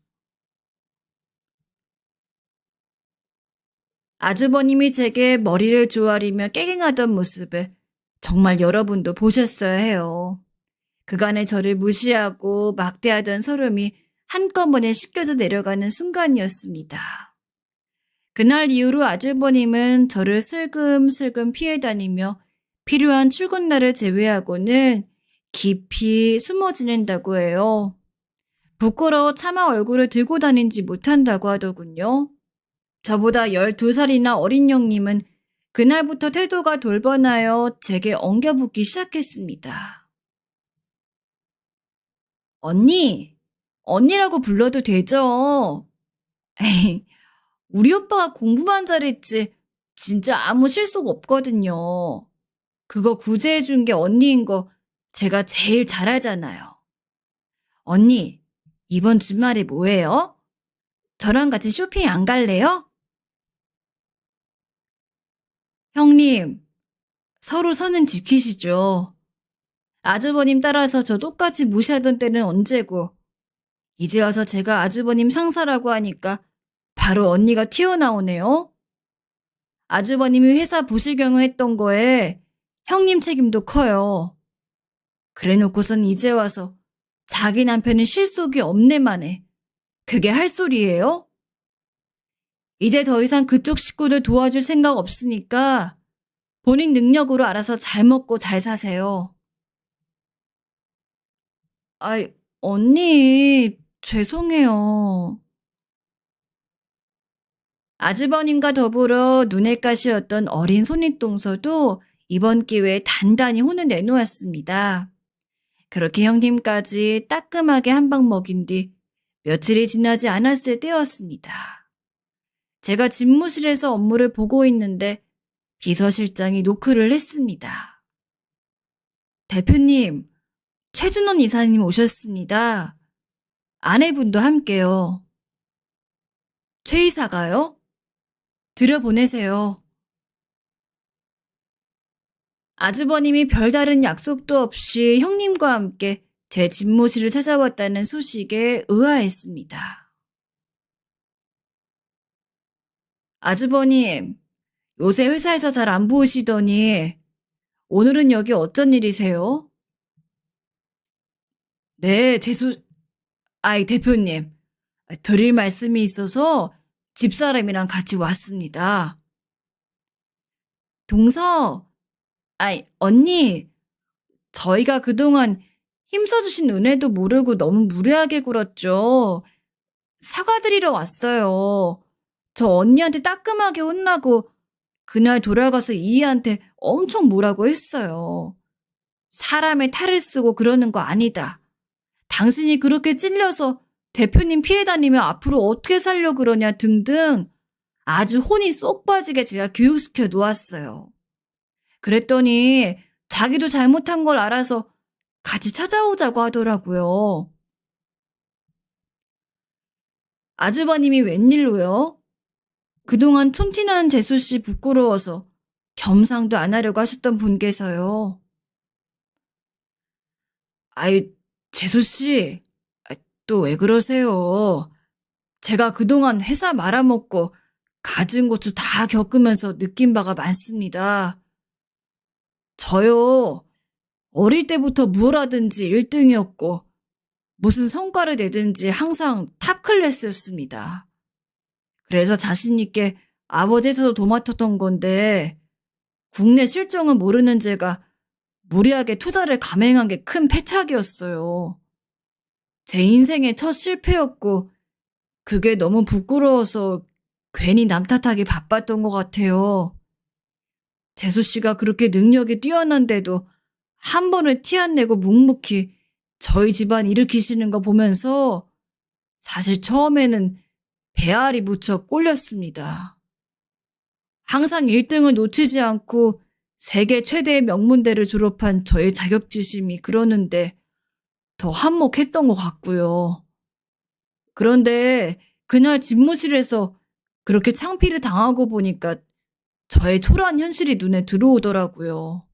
아주버님이 제게 머리를 조아리며 깨갱하던 모습을 정말 여러분도 보셨어야 해요. 그간의 저를 무시하고 막대하던 서름이 한꺼번에 씻겨져 내려가는 순간이었습니다. 그날 이후로 아주버님은 저를 슬금슬금 피해 다니며 필요한 출근 날을 제외하고는 깊이 숨어 지낸다고 해요. 부끄러워 차마 얼굴을 들고 다니지 못한다고 하더군요. 저보다 12살이나 어린 형님은 그날부터 태도가 돌변하여 제게 엉겨붙기 시작했습니다. 언니, 언니라고 불러도 되죠? 에이, 우리 오빠가 공부만 잘했지 진짜 아무 실속 없거든요. 그거 구제해준 게 언니인 거 제가 제일 잘 알잖아요. 언니, 이번 주말에 뭐해요? 저랑 같이 쇼핑 안 갈래요? 형님, 서로 선은 지키시죠. 아주버님 따라서 저 똑같이 무시하던 때는 언제고, 이제 와서 제가 아주버님 상사라고 하니까 바로 언니가 튀어나오네요. 아주버님이 회사 부실경을 했던 거에 형님 책임도 커요. 그래 놓고선 이제 와서 자기 남편은 실속이 없네만 해. 그게 할 소리예요? 이제 더 이상 그쪽 식구들 도와줄 생각 없으니까 본인 능력으로 알아서 잘 먹고 잘 사세요. 아이, 언니, 죄송해요. 아주버님과 더불어 눈엣 가시였던 어린 손윗동서도 이번 기회에 단단히 혼을 내놓았습니다. 그렇게 형님까지 따끔하게 한 방 먹인 뒤 며칠이 지나지 않았을 때였습니다. 제가 집무실에서 업무를 보고 있는데 비서실장이 노크를 했습니다. 대표님, 최준원 이사님 오셨습니다. 아내분도 함께요. 최 이사가요? 들여보내세요. 아주버님이 별다른 약속도 없이 형님과 함께 제 집무실을 찾아왔다는 소식에 의아했습니다. 아주버님, 요새 회사에서 잘 안 보이시더니 오늘은 여기 어쩐 일이세요? 네, 아이, 대표님. 드릴 말씀이 있어서 집사람이랑 같이 왔습니다. 동서, 아이, 언니, 저희가 그동안 힘써주신 은혜도 모르고 너무 무례하게 굴었죠. 사과드리러 왔어요. 저 언니한테 따끔하게 혼나고 그날 돌아가서 이희한테 엄청 뭐라고 했어요. 사람의 탈을 쓰고 그러는 거 아니다. 당신이 그렇게 찔려서 대표님 피해 다니면 앞으로 어떻게 살려 그러냐 등등 아주 혼이 쏙 빠지게 제가 교육시켜 놓았어요. 그랬더니 자기도 잘못한 걸 알아서 같이 찾아오자고 하더라고요. 아주버님이 웬일로요? 그동안 촌티나는 재수씨 부끄러워서 겸상도 안 하려고 하셨던 분께서요. 아이, 재수씨, 또 왜 그러세요? 제가 그동안 회사 말아먹고 갖은 고추 다 겪으면서 느낀 바가 많습니다. 저요, 어릴 때부터 뭘 하든지 1등이었고 무슨 성과를 내든지 항상 탑 클래스였습니다. 그래서 자신있게 아버지 회사도 도맡았던 건데 국내 실정은 모르는 제가 무리하게 투자를 감행한 게 큰 패착이었어요. 제 인생의 첫 실패였고 그게 너무 부끄러워서 괜히 남 탓하기 바빴던 것 같아요. 재수 씨가 그렇게 능력이 뛰어난데도 한 번을 티 안 내고 묵묵히 저희 집안 일으키시는 거 보면서 사실 처음에는 배알이 무척 꼴렸습니다. 항상 1등을 놓치지 않고 세계 최대의 명문대를 졸업한 저의 자격지심이 그러는데 더 한몫했던 것 같고요. 그런데 그날 집무실에서 그렇게 창피를 당하고 보니까 저의 초라한 현실이 눈에 들어오더라고요.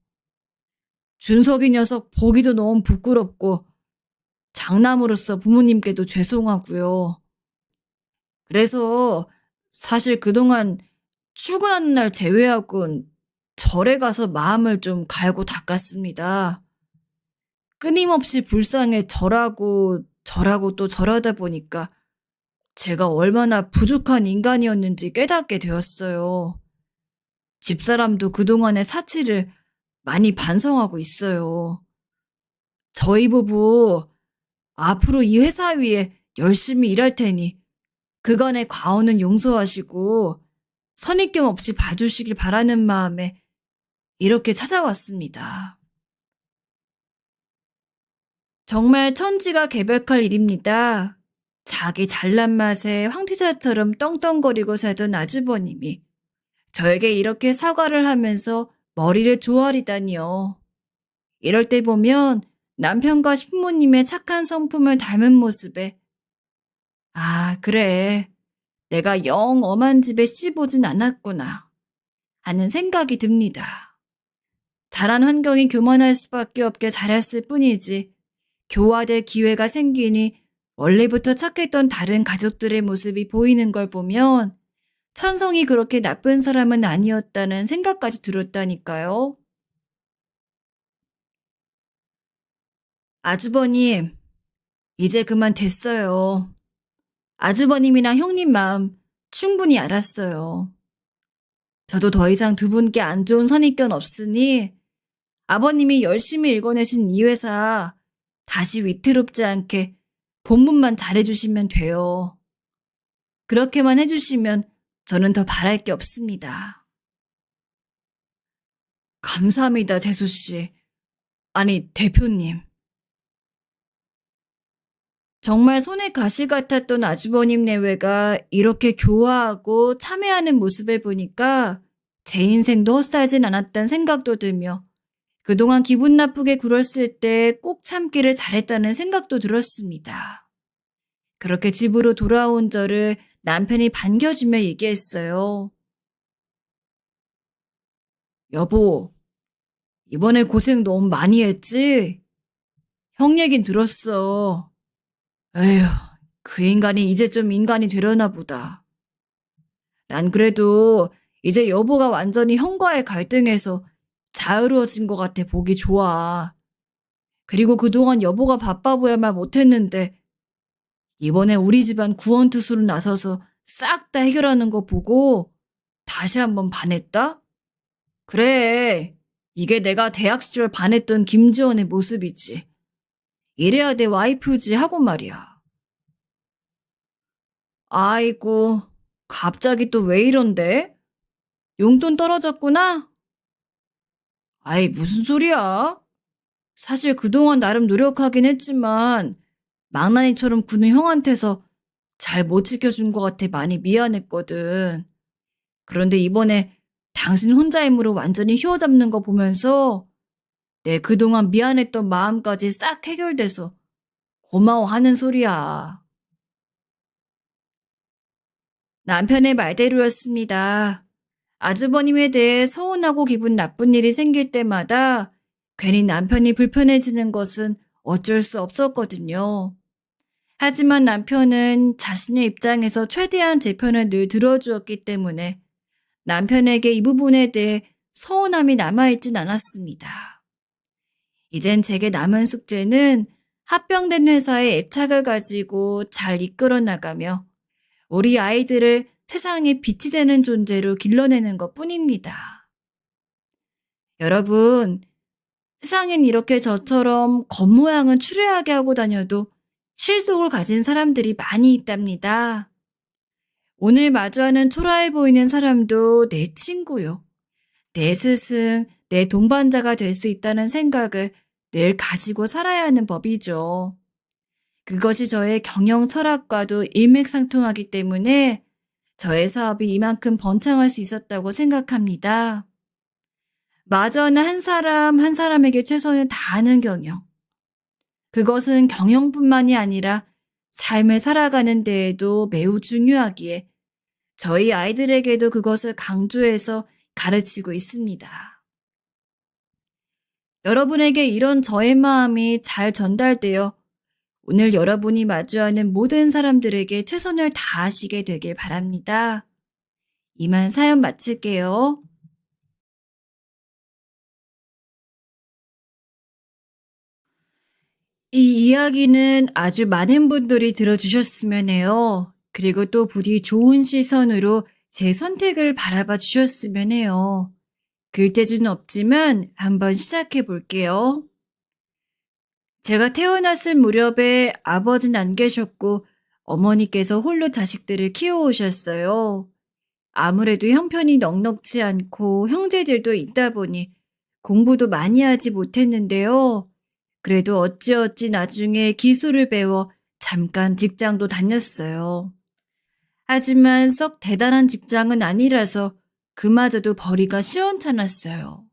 준석이 녀석 보기도 너무 부끄럽고 장남으로서 부모님께도 죄송하고요. 그래서 사실 그동안 출근하는 날 제외하곤 절에 가서 마음을 좀 갈고 닦았습니다. 끊임없이 불쌍해 절하고 또 절하다 보니까 제가 얼마나 부족한 인간이었는지 깨닫게 되었어요. 집사람도 그동안의 사치를 많이 반성하고 있어요. 저희 부부 앞으로 이 회사 위에 열심히 일할 테니 그간의 과오는 용서하시고 선입견 없이 봐주시길 바라는 마음에 이렇게 찾아왔습니다. 정말 천지가 개벽할 일입니다. 자기 잘난 맛에 황태자처럼 떵떵거리고 살던 아주버님이 저에게 이렇게 사과를 하면서 머리를 조아리다니요. 이럴 때 보면 남편과 신부님의 착한 성품을 닮은 모습에 아, 그래. 내가 영 엄한 집에 씹어진 않았구나 하는 생각이 듭니다. 자란 환경이 교만할 수밖에 없게 자랐을 뿐이지 교화될 기회가 생기니 원래부터 착했던 다른 가족들의 모습이 보이는 걸 보면 천성이 그렇게 나쁜 사람은 아니었다는 생각까지 들었다니까요. 아주버님, 이제 그만 됐어요. 아주버님이나 형님 마음 충분히 알았어요. 저도 더 이상 두 분께 안 좋은 선입견 없으니 아버님이 열심히 읽어내신 이 회사 다시 위태롭지 않게 본분만 잘해주시면 돼요. 그렇게만 해주시면 저는 더 바랄 게 없습니다. 감사합니다, 재수씨. 아니, 대표님. 정말 손에 가시 같았던 아주버님 내외가 이렇게 교화하고 참회하는 모습을 보니까 제 인생도 헛살진 않았다는 생각도 들며 그동안 기분 나쁘게 굴었을 때 꼭 참기를 잘했다는 생각도 들었습니다. 그렇게 집으로 돌아온 저를 남편이 반겨주며 얘기했어요. 여보, 이번에 고생 너무 많이 했지? 형 얘긴 들었어. 에휴, 그 인간이 이제 좀 인간이 되려나 보다. 난 그래도 이제 여보가 완전히 형과의 갈등에서 자유로워진 것 같아 보기 좋아. 그리고 그동안 여보가 바빠 보야말 못했는데 이번에 우리 집안 구원투수로 나서서 싹 다 해결하는 거 보고 다시 한번 반했다? 그래, 이게 내가 대학 시절 반했던 김지원의 모습이지. 이래야 내 와이프지 하고 말이야. 아이고, 갑자기 또 왜 이런데? 용돈 떨어졌구나? 아이, 무슨 소리야? 사실 그동안 나름 노력하긴 했지만, 망나니처럼 구는 형한테서 잘 못 지켜준 것 같아 많이 미안했거든. 그런데 이번에 당신 혼자 힘으로 완전히 휘어잡는 거 보면서 내 그동안 미안했던 마음까지 싹 해결돼서 고마워하는 소리야. 남편의 말대로였습니다. 아주버님에 대해 서운하고 기분 나쁜 일이 생길 때마다 괜히 남편이 불편해지는 것은 어쩔 수 없었거든요. 하지만 남편은 자신의 입장에서 최대한 제 편을 늘 들어주었기 때문에 남편에게 이 부분에 대해 서운함이 남아있진 않았습니다. 이젠 제게 남은 숙제는 합병된 회사의 애착을 가지고 잘 이끌어 나가며 우리 아이들을 세상에 빛이 되는 존재로 길러내는 것 뿐입니다. 여러분, 세상엔 이렇게 저처럼 겉모양은 추레하게 하고 다녀도 실속을 가진 사람들이 많이 있답니다. 오늘 마주하는 초라해 보이는 사람도 내 친구요. 내 스승, 내 동반자가 될 수 있다는 생각을 늘 가지고 살아야 하는 법이죠. 그것이 저의 경영 철학과도 일맥상통하기 때문에 저의 사업이 이만큼 번창할 수 있었다고 생각합니다. 마주하는 한 사람 한 사람에게 최선을 다하는 경영. 그것은 경영뿐만이 아니라 삶을 살아가는 데에도 매우 중요하기에 저희 아이들에게도 그것을 강조해서 가르치고 있습니다. 여러분에게 이런 저의 마음이 잘 전달되어 오늘 여러분이 마주하는 모든 사람들에게 최선을 다하시게 되길 바랍니다. 이만 사연 마칠게요. 이 이야기는 아주 많은 분들이 들어주셨으면 해요. 그리고 또 부디 좋은 시선으로 제 선택을 바라봐 주셨으면 해요. 글재주는 없지만 한번 시작해 볼게요. 제가 태어났을 무렵에 아버지는 안 계셨고 어머니께서 홀로 자식들을 키워오셨어요. 아무래도 형편이 넉넉지 않고 형제들도 있다 보니 공부도 많이 하지 못했는데요. 그래도 어찌어찌 나중에 기술을 배워 잠깐 직장도 다녔어요. 하지만 썩 대단한 직장은 아니라서 그마저도 벌이가 시원찮았어요.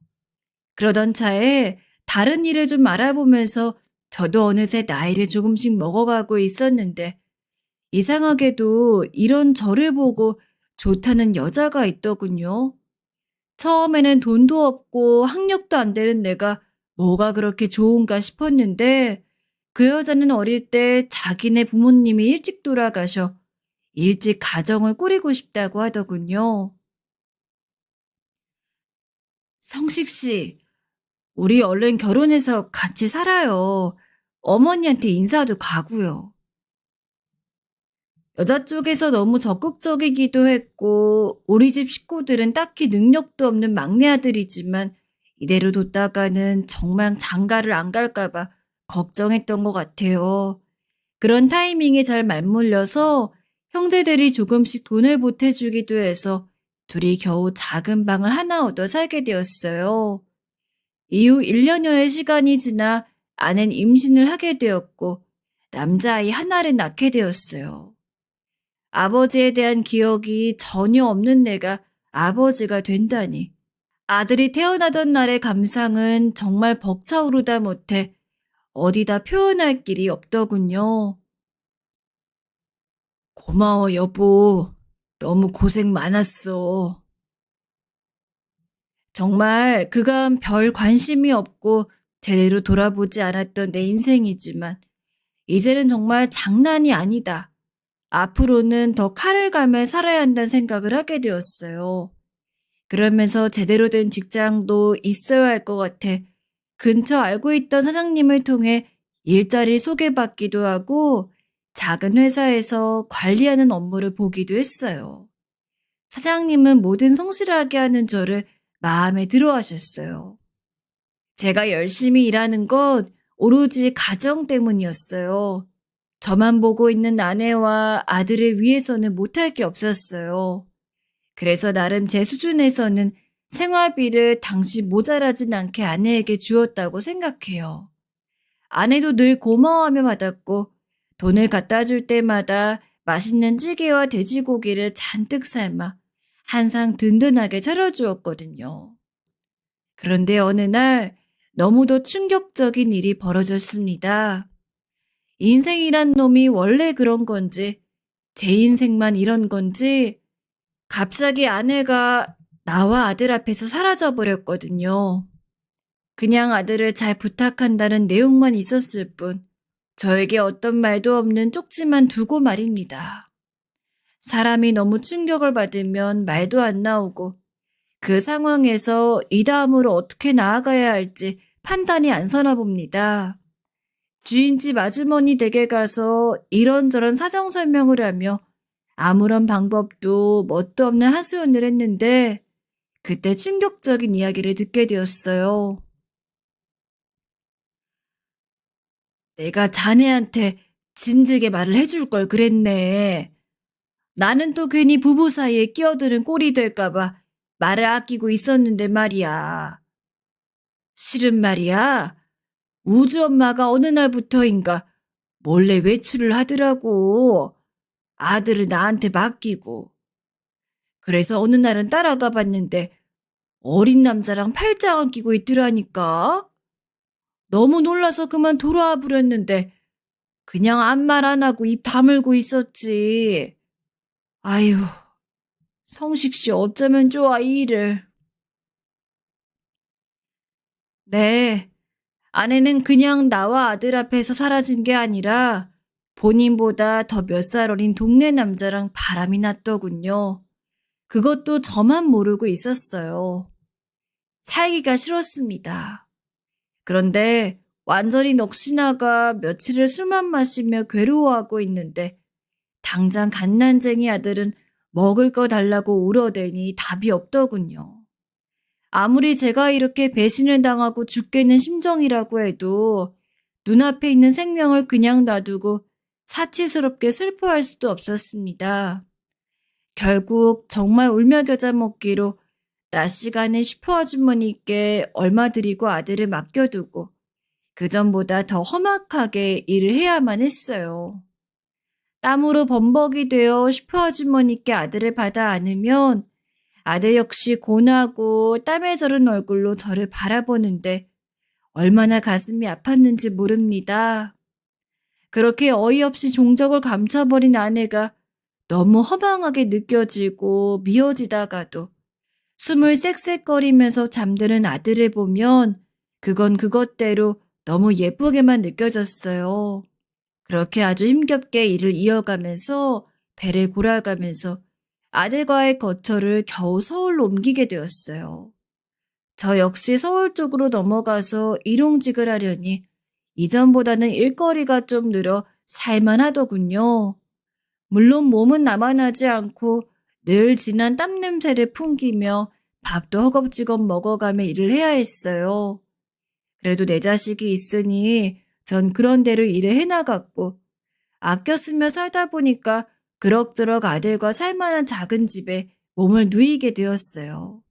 그러던 차에 다른 일을 좀 알아보면서 저도 어느새 나이를 조금씩 먹어가고 있었는데 이상하게도 이런 저를 보고 좋다는 여자가 있더군요. 처음에는 돈도 없고 학력도 안 되는 내가 뭐가 그렇게 좋은가 싶었는데 그 여자는 어릴 때 자기네 부모님이 일찍 돌아가셔 일찍 가정을 꾸리고 싶다고 하더군요. 성식 씨, 우리 얼른 결혼해서 같이 살아요. 어머니한테 인사도 가고요. 여자 쪽에서 너무 적극적이기도 했고 우리 집 식구들은 딱히 능력도 없는 막내 아들이지만 이대로 뒀다가는 정말 장가를 안 갈까 봐 걱정했던 것 같아요. 그런 타이밍에 잘 맞물려서 형제들이 조금씩 돈을 보태주기도 해서 둘이 겨우 작은 방을 하나 얻어 살게 되었어요. 이후 1년여의 시간이 지나 아내는 임신을 하게 되었고 남자아이 하나를 낳게 되었어요. 아버지에 대한 기억이 전혀 없는 내가 아버지가 된다니. 아들이 태어나던 날의 감상은 정말 벅차오르다 못해 어디다 표현할 길이 없더군요. 고마워, 여보. 너무 고생 많았어. 정말 그간 별 관심이 없고 제대로 돌아보지 않았던 내 인생이지만 이제는 정말 장난이 아니다. 앞으로는 더 칼을 갈며 살아야 한다는 생각을 하게 되었어요. 그러면서 제대로 된 직장도 있어야 할 것 같아 근처 알고 있던 사장님을 통해 일자리 소개받기도 하고 작은 회사에서 관리하는 업무를 보기도 했어요. 사장님은 뭐든 성실하게 하는 저를 마음에 들어 하셨어요. 제가 열심히 일하는 것 오로지 가정 때문이었어요. 저만 보고 있는 아내와 아들을 위해서는 못할 게 없었어요. 그래서 나름 제 수준에서는 생활비를 당시 모자라진 않게 아내에게 주었다고 생각해요. 아내도 늘 고마워하며 받았고 돈을 갖다 줄 때마다 맛있는 찌개와 돼지고기를 잔뜩 삶아 항상 든든하게 차려주었거든요. 그런데 어느 날 너무도 충격적인 일이 벌어졌습니다. 인생이란 놈이 원래 그런 건지 제 인생만 이런 건지 갑자기 아내가 나와 아들 앞에서 사라져 버렸거든요. 그냥 아들을 잘 부탁한다는 내용만 있었을 뿐 저에게 어떤 말도 없는 쪽지만 두고 말입니다. 사람이 너무 충격을 받으면 말도 안 나오고 그 상황에서 이 다음으로 어떻게 나아가야 할지 판단이 안 서나 봅니다. 주인집 아주머니 댁에 가서 이런저런 사정 설명을 하며 아무런 방법도 뭣도 없는 하소연을 했는데 그때 충격적인 이야기를 듣게 되었어요. 내가 자네한테 진즉에 말을 해줄 걸 그랬네. 나는 또 괜히 부부 사이에 끼어드는 꼴이 될까봐 말을 아끼고 있었는데 말이야. 실은 말이야. 우주 엄마가 어느 날부터인가 몰래 외출을 하더라고. 아들을 나한테 맡기고. 그래서 어느 날은 따라가 봤는데 어린 남자랑 팔짱을 끼고 있더라니까. 너무 놀라서 그만 돌아와 버렸는데 그냥 아무 말 안 하고 입 다물고 있었지. 아유, 성식 씨 어쩌면 좋아 이 일을. 네, 아내는 그냥 나와 아들 앞에서 사라진 게 아니라 본인보다 더 몇 살 어린 동네 남자랑 바람이 났더군요. 그것도 저만 모르고 있었어요. 살기가 싫었습니다. 그런데 완전히 넋이나가 며칠을 술만 마시며 괴로워하고 있는데 당장 갓난쟁이 아들은 먹을 거 달라고 울어대니 답이 없더군요. 아무리 제가 이렇게 배신을 당하고 죽겠는 심정이라고 해도 눈앞에 있는 생명을 그냥 놔두고 사치스럽게 슬퍼할 수도 없었습니다. 결국 정말 울며 겨자 먹기로 낮 시간에 슈퍼 아주머니께 얼마 드리고 아들을 맡겨두고 그전보다 더 험악하게 일을 해야만 했어요. 땀으로 범벅이 되어 슈퍼 아주머니께 아들을 받아 안으면 아들 역시 고나고 땀에 절은 얼굴로 저를 바라보는데 얼마나 가슴이 아팠는지 모릅니다. 그렇게 어이없이 종적을 감춰버린 아내가 너무 허망하게 느껴지고 미워지다가도 숨을 쌕쌕거리면서 잠드는 아들을 보면 그건 그것대로 너무 예쁘게만 느껴졌어요. 그렇게 아주 힘겹게 일을 이어가면서 배를 골아가면서 아들과의 거처를 겨우 서울로 옮기게 되었어요. 저 역시 서울 쪽으로 넘어가서 일용직을 하려니 이전보다는 일거리가 좀 늘어 살만하더군요. 물론 몸은 남아나지 않고 늘 진한 땀 냄새를 풍기며 밥도 허겁지겁 먹어가며 일을 해야 했어요. 그래도 내 자식이 있으니 전 그런 대로 일을 해나갔고 아껴 쓰며 살다 보니까 그럭저럭 아들과 살만한 작은 집에 몸을 누이게 되었어요.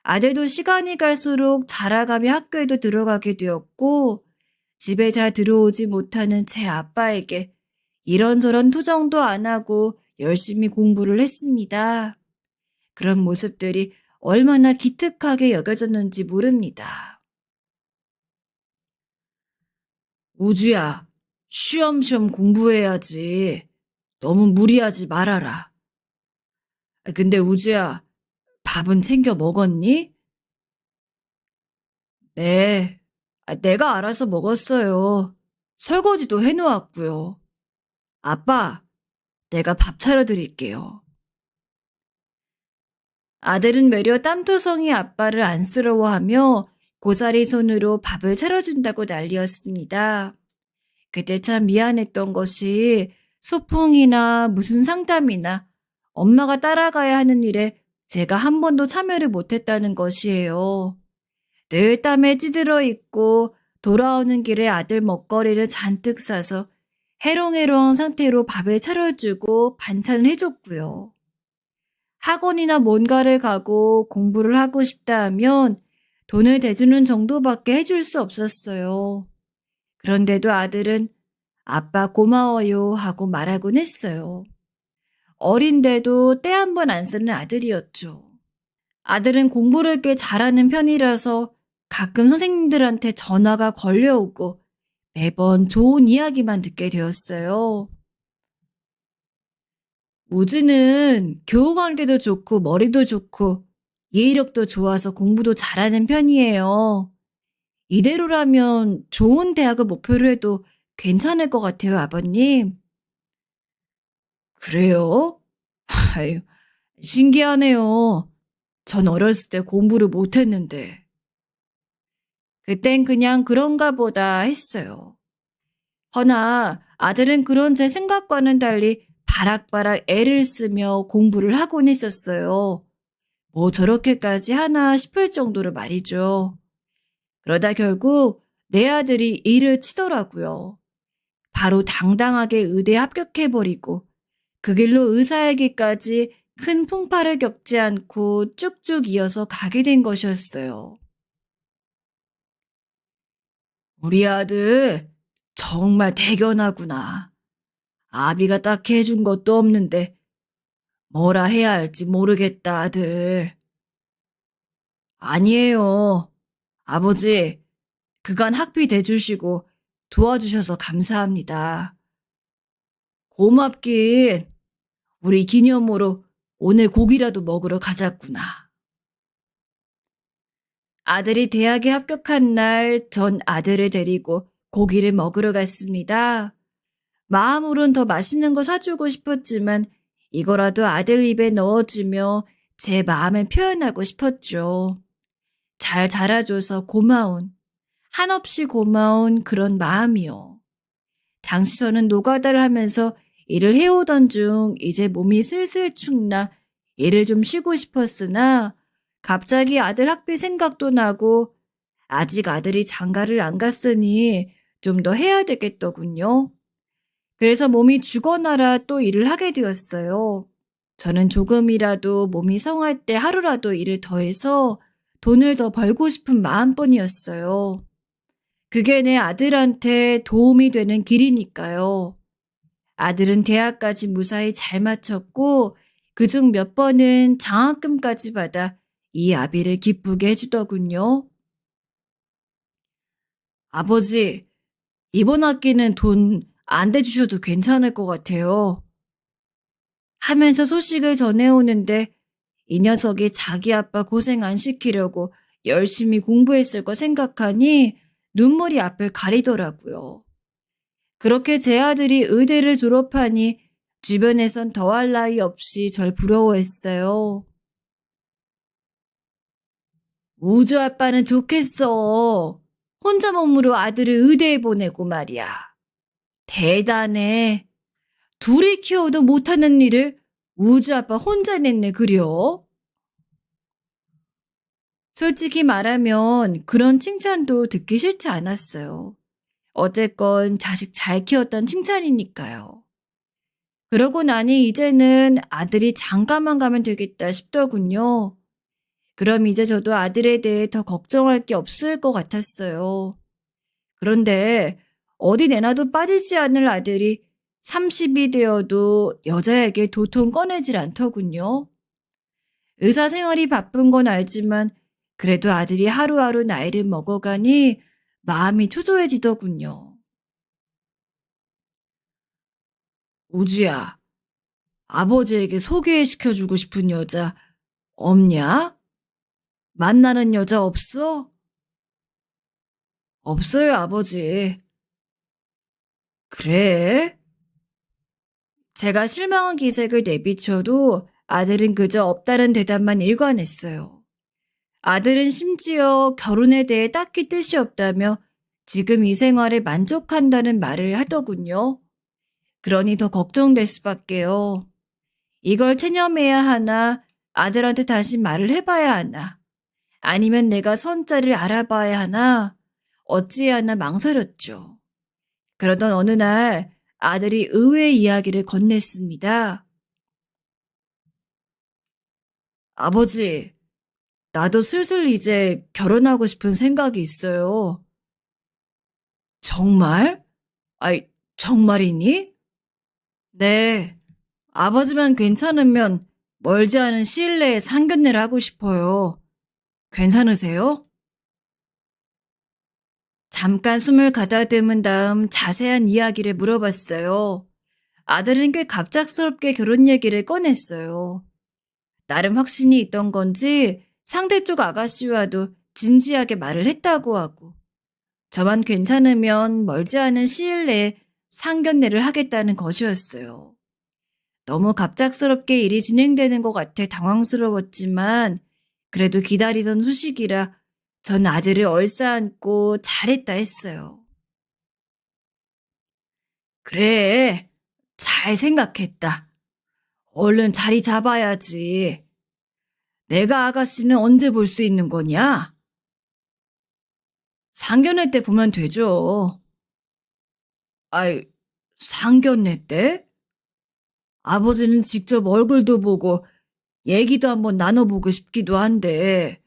아들도 시간이 갈수록 자라가며 학교에도 들어가게 되었고 집에 잘 들어오지 못하는 제 아빠에게 이런저런 투정도 안 하고 열심히 공부를 했습니다. 그런 모습들이 얼마나 기특하게 여겨졌는지 모릅니다. 우주야, 쉬엄쉬엄 공부해야지. 너무 무리하지 말아라. 근데 우주야, 밥은 챙겨 먹었니? 네, 내가 알아서 먹었어요. 설거지도 해놓았고요. 아빠, 내가 밥 차려드릴게요. 아들은 외려 땀투성이 아빠를 안쓰러워하며 고사리 손으로 밥을 차려준다고 난리였습니다. 그때 참 미안했던 것이 소풍이나 무슨 상담이나 엄마가 따라가야 하는 일에 제가 한 번도 참여를 못했다는 것이에요. 늘 땀에 찌들어 있고 돌아오는 길에 아들 먹거리를 잔뜩 싸서 해롱해롱 상태로 밥을 차려주고 반찬을 해줬고요. 학원이나 뭔가를 가고 공부를 하고 싶다 하면 돈을 대주는 정도밖에 해줄 수 없었어요. 그런데도 아들은 아빠 고마워요 하고 말하곤 했어요. 어린데도 때 한 번 안 쓰는 아들이었죠. 아들은 공부를 꽤 잘하는 편이라서 가끔 선생님들한테 전화가 걸려오고 매번 좋은 이야기만 듣게 되었어요. 우주는 교우관계도 좋고 머리도 좋고 이해력도 좋아서 공부도 잘하는 편이에요. 이대로라면 좋은 대학을 목표로 해도 괜찮을 것 같아요, 아버님. 그래요? 아유, 신기하네요. 전 어렸을 때 공부를 못했는데. 그땐 그냥 그런가 보다 했어요. 허나 아들은 그런 제 생각과는 달리 바락바락 애를 쓰며 공부를 하곤 했었어요. 뭐 저렇게까지 하나 싶을 정도로 말이죠. 그러다 결국 내 아들이 일을 치더라고요. 바로 당당하게 의대에 합격해버리고 그 길로 의사에게까지 큰 풍파를 겪지 않고 쭉쭉 이어서 가게 된 것이었어요. 우리 아들 정말 대견하구나. 아비가 딱히 해준 것도 없는데 뭐라 해야 할지 모르겠다, 아들. 아니에요. 아버지, 그간 학비 대주시고 도와주셔서 감사합니다. 고맙긴. 우리 기념으로 오늘 고기라도 먹으러 가자꾸나. 아들이 대학에 합격한 날 전 아들을 데리고 고기를 먹으러 갔습니다. 마음으론 더 맛있는 거 사주고 싶었지만 이거라도 아들 입에 넣어주며 제 마음을 표현하고 싶었죠. 잘 자라줘서 고마운, 한없이 고마운 그런 마음이요. 당시 저는 노가다를 하면서 일을 해오던 중 이제 몸이 슬슬 축나 일을 좀 쉬고 싶었으나 갑자기 아들 학비 생각도 나고 아직 아들이 장가를 안 갔으니 좀 더 해야 되겠더군요. 그래서 몸이 죽어나라 또 일을 하게 되었어요. 저는 조금이라도 몸이 성할 때 하루라도 일을 더해서 돈을 더 벌고 싶은 마음뿐이었어요. 그게 내 아들한테 도움이 되는 길이니까요. 아들은 대학까지 무사히 잘 마쳤고 그중 몇 번은 장학금까지 받아 이 아비를 기쁘게 해주더군요. 아버지, 이번 학기는 돈 안 대주셔도 괜찮을 것 같아요. 하면서 소식을 전해오는데 이 녀석이 자기 아빠 고생 안 시키려고 열심히 공부했을 거 생각하니 눈물이 앞을 가리더라고요. 그렇게 제 아들이 의대를 졸업하니 주변에선 더할 나위 없이 절 부러워했어요. 우주 아빠는 좋겠어. 혼자 몸으로 아들을 의대에 보내고 말이야. 대단해. 둘이 키워도 못하는 일을 우주 아빠 혼자 냈네 그려. 솔직히 말하면 그런 칭찬도 듣기 싫지 않았어요. 어쨌건 자식 잘 키웠던 칭찬이니까요. 그러고 나니 이제는 아들이 장가만 가면 되겠다 싶더군요. 그럼 이제 저도 아들에 대해 더 걱정할 게 없을 것 같았어요. 그런데 어디 내놔도 빠지지 않을 아들이 30이 되어도 여자에게 도통 꺼내질 않더군요. 의사 생활이 바쁜 건 알지만 그래도 아들이 하루하루 나이를 먹어가니 마음이 초조해지더군요. 우주야, 아버지에게 소개시켜주고 싶은 여자 없냐? 만나는 여자 없어? 없어요, 아버지. 그래? 제가 실망한 기색을 내비쳐도 아들은 그저 없다는 대답만 일관했어요. 아들은 심지어 결혼에 대해 딱히 뜻이 없다며 지금 이 생활에 만족한다는 말을 하더군요. 그러니 더 걱정될 수밖에요. 이걸 체념해야 하나, 아들한테 다시 말을 해봐야 하나, 아니면 내가 선자를 알아봐야 하나, 어찌하나 망설였죠. 그러던 어느 날 아들이 의외의 이야기를 건넸습니다. 아버지, 나도 슬슬 이제 결혼하고 싶은 생각이 있어요. 정말? 아이, 정말이니? 네. 아버지만 괜찮으면 멀지 않은 시일 내에 상견례를 하고 싶어요. 괜찮으세요? 잠깐 숨을 가다듬은 다음 자세한 이야기를 물어봤어요. 아들은 꽤 갑작스럽게 결혼 얘기를 꺼냈어요. 나름 확신이 있던 건지 상대 쪽 아가씨와도 진지하게 말을 했다고 하고 저만 괜찮으면 멀지 않은 시일 내에 상견례를 하겠다는 것이었어요. 너무 갑작스럽게 일이 진행되는 것 같아 당황스러웠지만 그래도 기다리던 소식이라 전 아들을 얼싸안고 잘했다 했어요. 그래, 잘 생각했다. 얼른 자리 잡아야지. 내가 아가씨는 언제 볼 수 있는 거냐? 상견례 때 보면 되죠. 아이, 상견례 때? 아버지는 직접 얼굴도 보고 얘기도 한번 나눠보고 싶기도 한데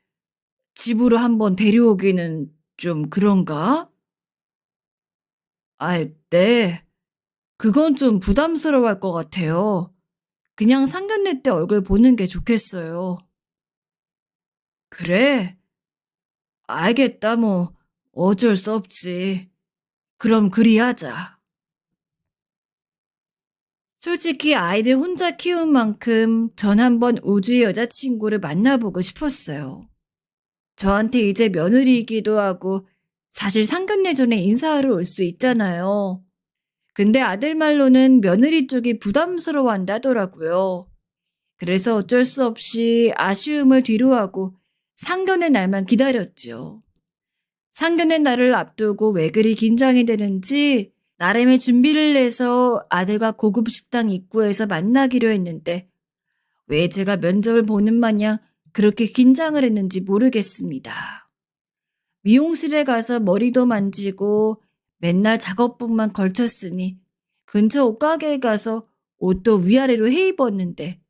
집으로 한번 데려오기는 좀 그런가? 아이, 네. 그건 좀 부담스러워할 것 같아요. 그냥 상견례 때 얼굴 보는 게 좋겠어요. 그래? 알겠다, 뭐. 어쩔 수 없지. 그럼 그리 하자. 솔직히 아이들 혼자 키운 만큼 전 한번 우주의 여자친구를 만나보고 싶었어요. 저한테 이제 며느리이기도 하고 사실 상견례 전에 인사하러 올 수 있잖아요. 근데 아들 말로는 며느리 쪽이 부담스러워 한다더라고요. 그래서 어쩔 수 없이 아쉬움을 뒤로하고 상견례 날만 기다렸죠. 상견례 날을 앞두고 왜 그리 긴장이 되는지 나름의 준비를 해서 아들과 고급 식당 입구에서 만나기로 했는데 왜 제가 면접을 보는 마냥 그렇게 긴장을 했는지 모르겠습니다. 미용실에 가서 머리도 만지고 맨날 작업복만 걸쳤으니 근처 옷가게에 가서 옷도 위아래로 해 입었는데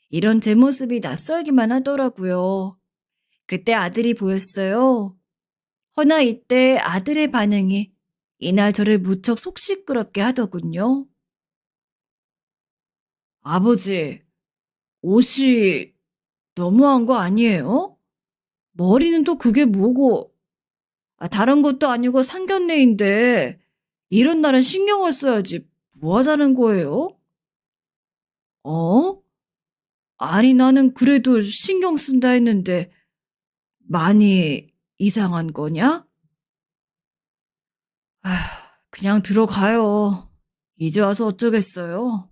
이런 제 모습이 낯설기만 하더라고요. 그때 아들이 보였어요. 허나 이때 아들의 반응이 이날 저를 무척 속 시끄럽게 하더군요. 아버지, 옷이 너무한 거 아니에요? 머리는 또 그게 뭐고, 다른 것도 아니고 상견례인데, 이런 날은 신경을 써야지. 뭐 하자는 거예요? 어? 아니, 나는 그래도 신경 쓴다 했는데, 많이 이상한 거냐? 아, 그냥 들어가요. 이제 와서 어쩌겠어요.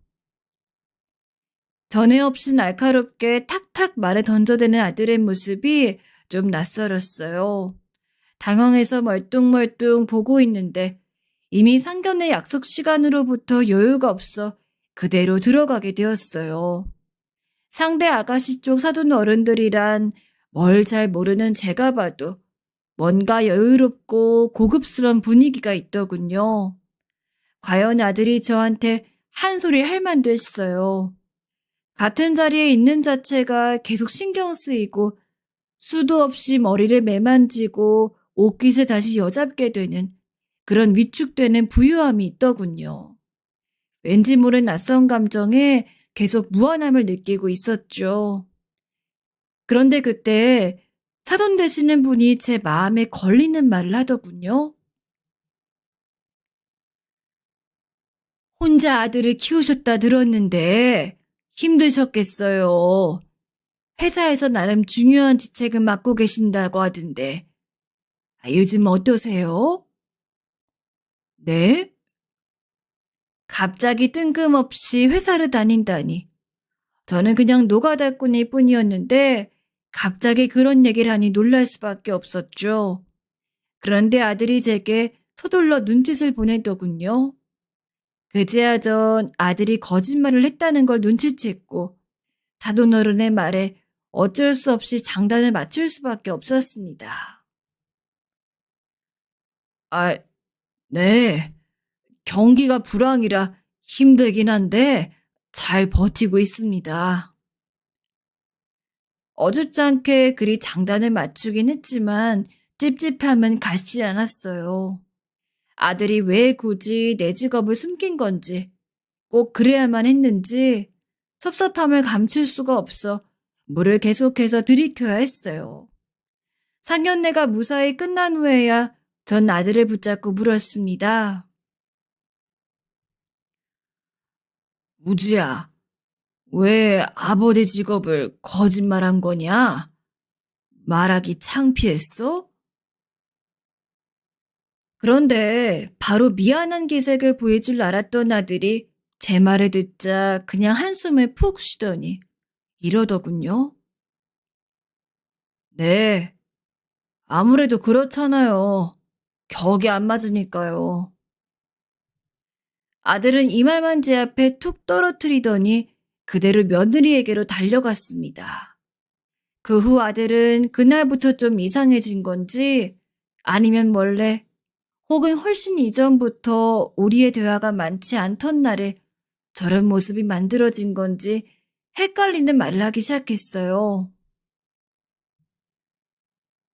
전에 없이 날카롭게 탁탁 말을 던져대는 아들의 모습이 좀 낯설었어요. 당황해서 멀뚱멀뚱 보고 있는데 이미 상견례 약속 시간으로부터 여유가 없어 그대로 들어가게 되었어요. 상대 아가씨 쪽 사돈 어른들이란 뭘 잘 모르는 제가 봐도 뭔가 여유롭고 고급스러운 분위기가 있더군요. 과연 아들이 저한테 한 소리 할 만도 했어요. 같은 자리에 있는 자체가 계속 신경 쓰이고 수도 없이 머리를 매만지고 옷깃을 다시 여잡게 되는 그런 위축되는 부유함이 있더군요. 왠지 모른 낯선 감정에 계속 무한함을 느끼고 있었죠. 그런데 그때 사돈 되시는 분이 제 마음에 걸리는 말을 하더군요. 혼자 아들을 키우셨다 들었는데 힘드셨겠어요. 회사에서 나름 중요한 직책을 맡고 계신다고 하던데. 요즘 어떠세요? 네? 갑자기 뜬금없이 회사를 다닌다니. 저는 그냥 노가다꾼일 뿐이었는데 갑자기 그런 얘기를 하니 놀랄 수밖에 없었죠. 그런데 아들이 제게 서둘러 눈짓을 보내더군요. 그제야 전 아들이 거짓말을 했다는 걸 눈치챘고 사돈어른의 말에 어쩔 수 없이 장단을 맞출 수밖에 없었습니다. 아, 네. 경기가 불황이라 힘들긴 한데 잘 버티고 있습니다. 어줍잖게 그리 장단을 맞추긴 했지만 찝찝함은 가시지 않았어요. 아들이 왜 굳이 내 직업을 숨긴 건지, 꼭 그래야만 했는지 섭섭함을 감출 수가 없어 물을 계속해서 들이켜야 했어요. 상견례가 무사히 끝난 후에야 전 아들을 붙잡고 물었습니다. 우주야, 왜 아버지 직업을 거짓말한 거냐? 말하기 창피했어? 그런데 바로 미안한 기색을 보일 줄 알았던 아들이 제 말을 듣자 그냥 한숨을 푹 쉬더니 이러더군요. 네, 아무래도 그렇잖아요. 격이 안 맞으니까요. 아들은 이 말만 제 앞에 툭 떨어뜨리더니 그대로 며느리에게로 달려갔습니다. 그 후 아들은 그날부터 좀 이상해진 건지 아니면 원래 혹은 훨씬 이전부터 우리의 대화가 많지 않던 날에 저런 모습이 만들어진 건지 헷갈리는 말을 하기 시작했어요.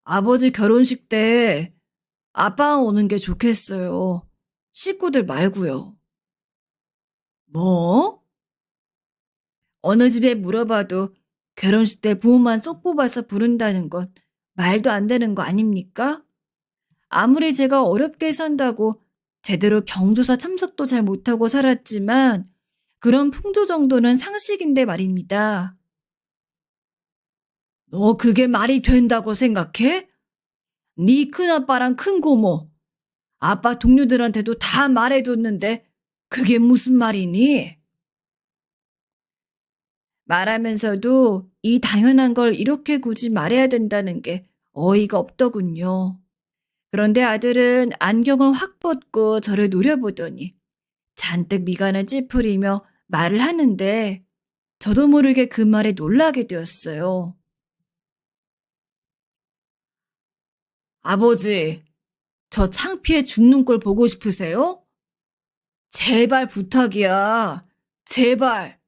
아버지 결혼식 때 아빠 오는 게 좋겠어요. 식구들 말고요. 뭐? 어느 집에 물어봐도 결혼식 때 부모만 쏙 뽑아서 부른다는 건 말도 안 되는 거 아닙니까? 아무리 제가 어렵게 산다고 제대로 경조사 참석도 잘 못하고 살았지만 그런 풍조 정도는 상식인데 말입니다. 너 그게 말이 된다고 생각해? 네 큰아빠랑 큰고모, 아빠 동료들한테도 다 말해뒀는데 그게 무슨 말이니? 말하면서도 이 당연한 걸 이렇게 굳이 말해야 된다는 게 어이가 없더군요. 그런데 아들은 안경을 확 벗고 저를 노려보더니 잔뜩 미간을 찌푸리며 말을 하는데 저도 모르게 그 말에 놀라게 되었어요. 아버지, 저 창피해 죽는 꼴 보고 싶으세요? 제발 부탁이야. 제발.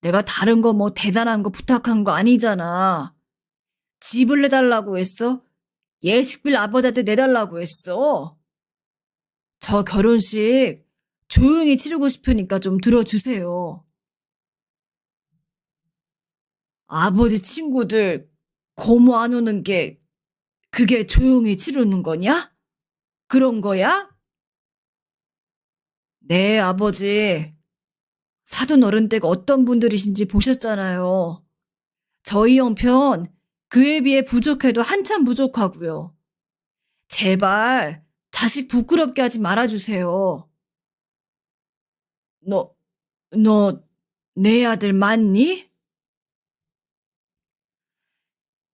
내가 다른 거 뭐 대단한 거 부탁한 거 아니잖아. 집을 내달라고 했어? 예식비를 아버지한테 내달라고 했어. 저 결혼식 조용히 치르고 싶으니까 좀 들어주세요. 아버지 친구들 고모 안 오는 게 그게 조용히 치르는 거냐? 그런 거야? 네, 아버지. 사돈 어른댁 어떤 분들이신지 보셨잖아요. 저희 형편 그에 비해 부족해도 한참 부족하고요. 제발 자식 부끄럽게 하지 말아주세요. 너, 너, 내 아들 맞니?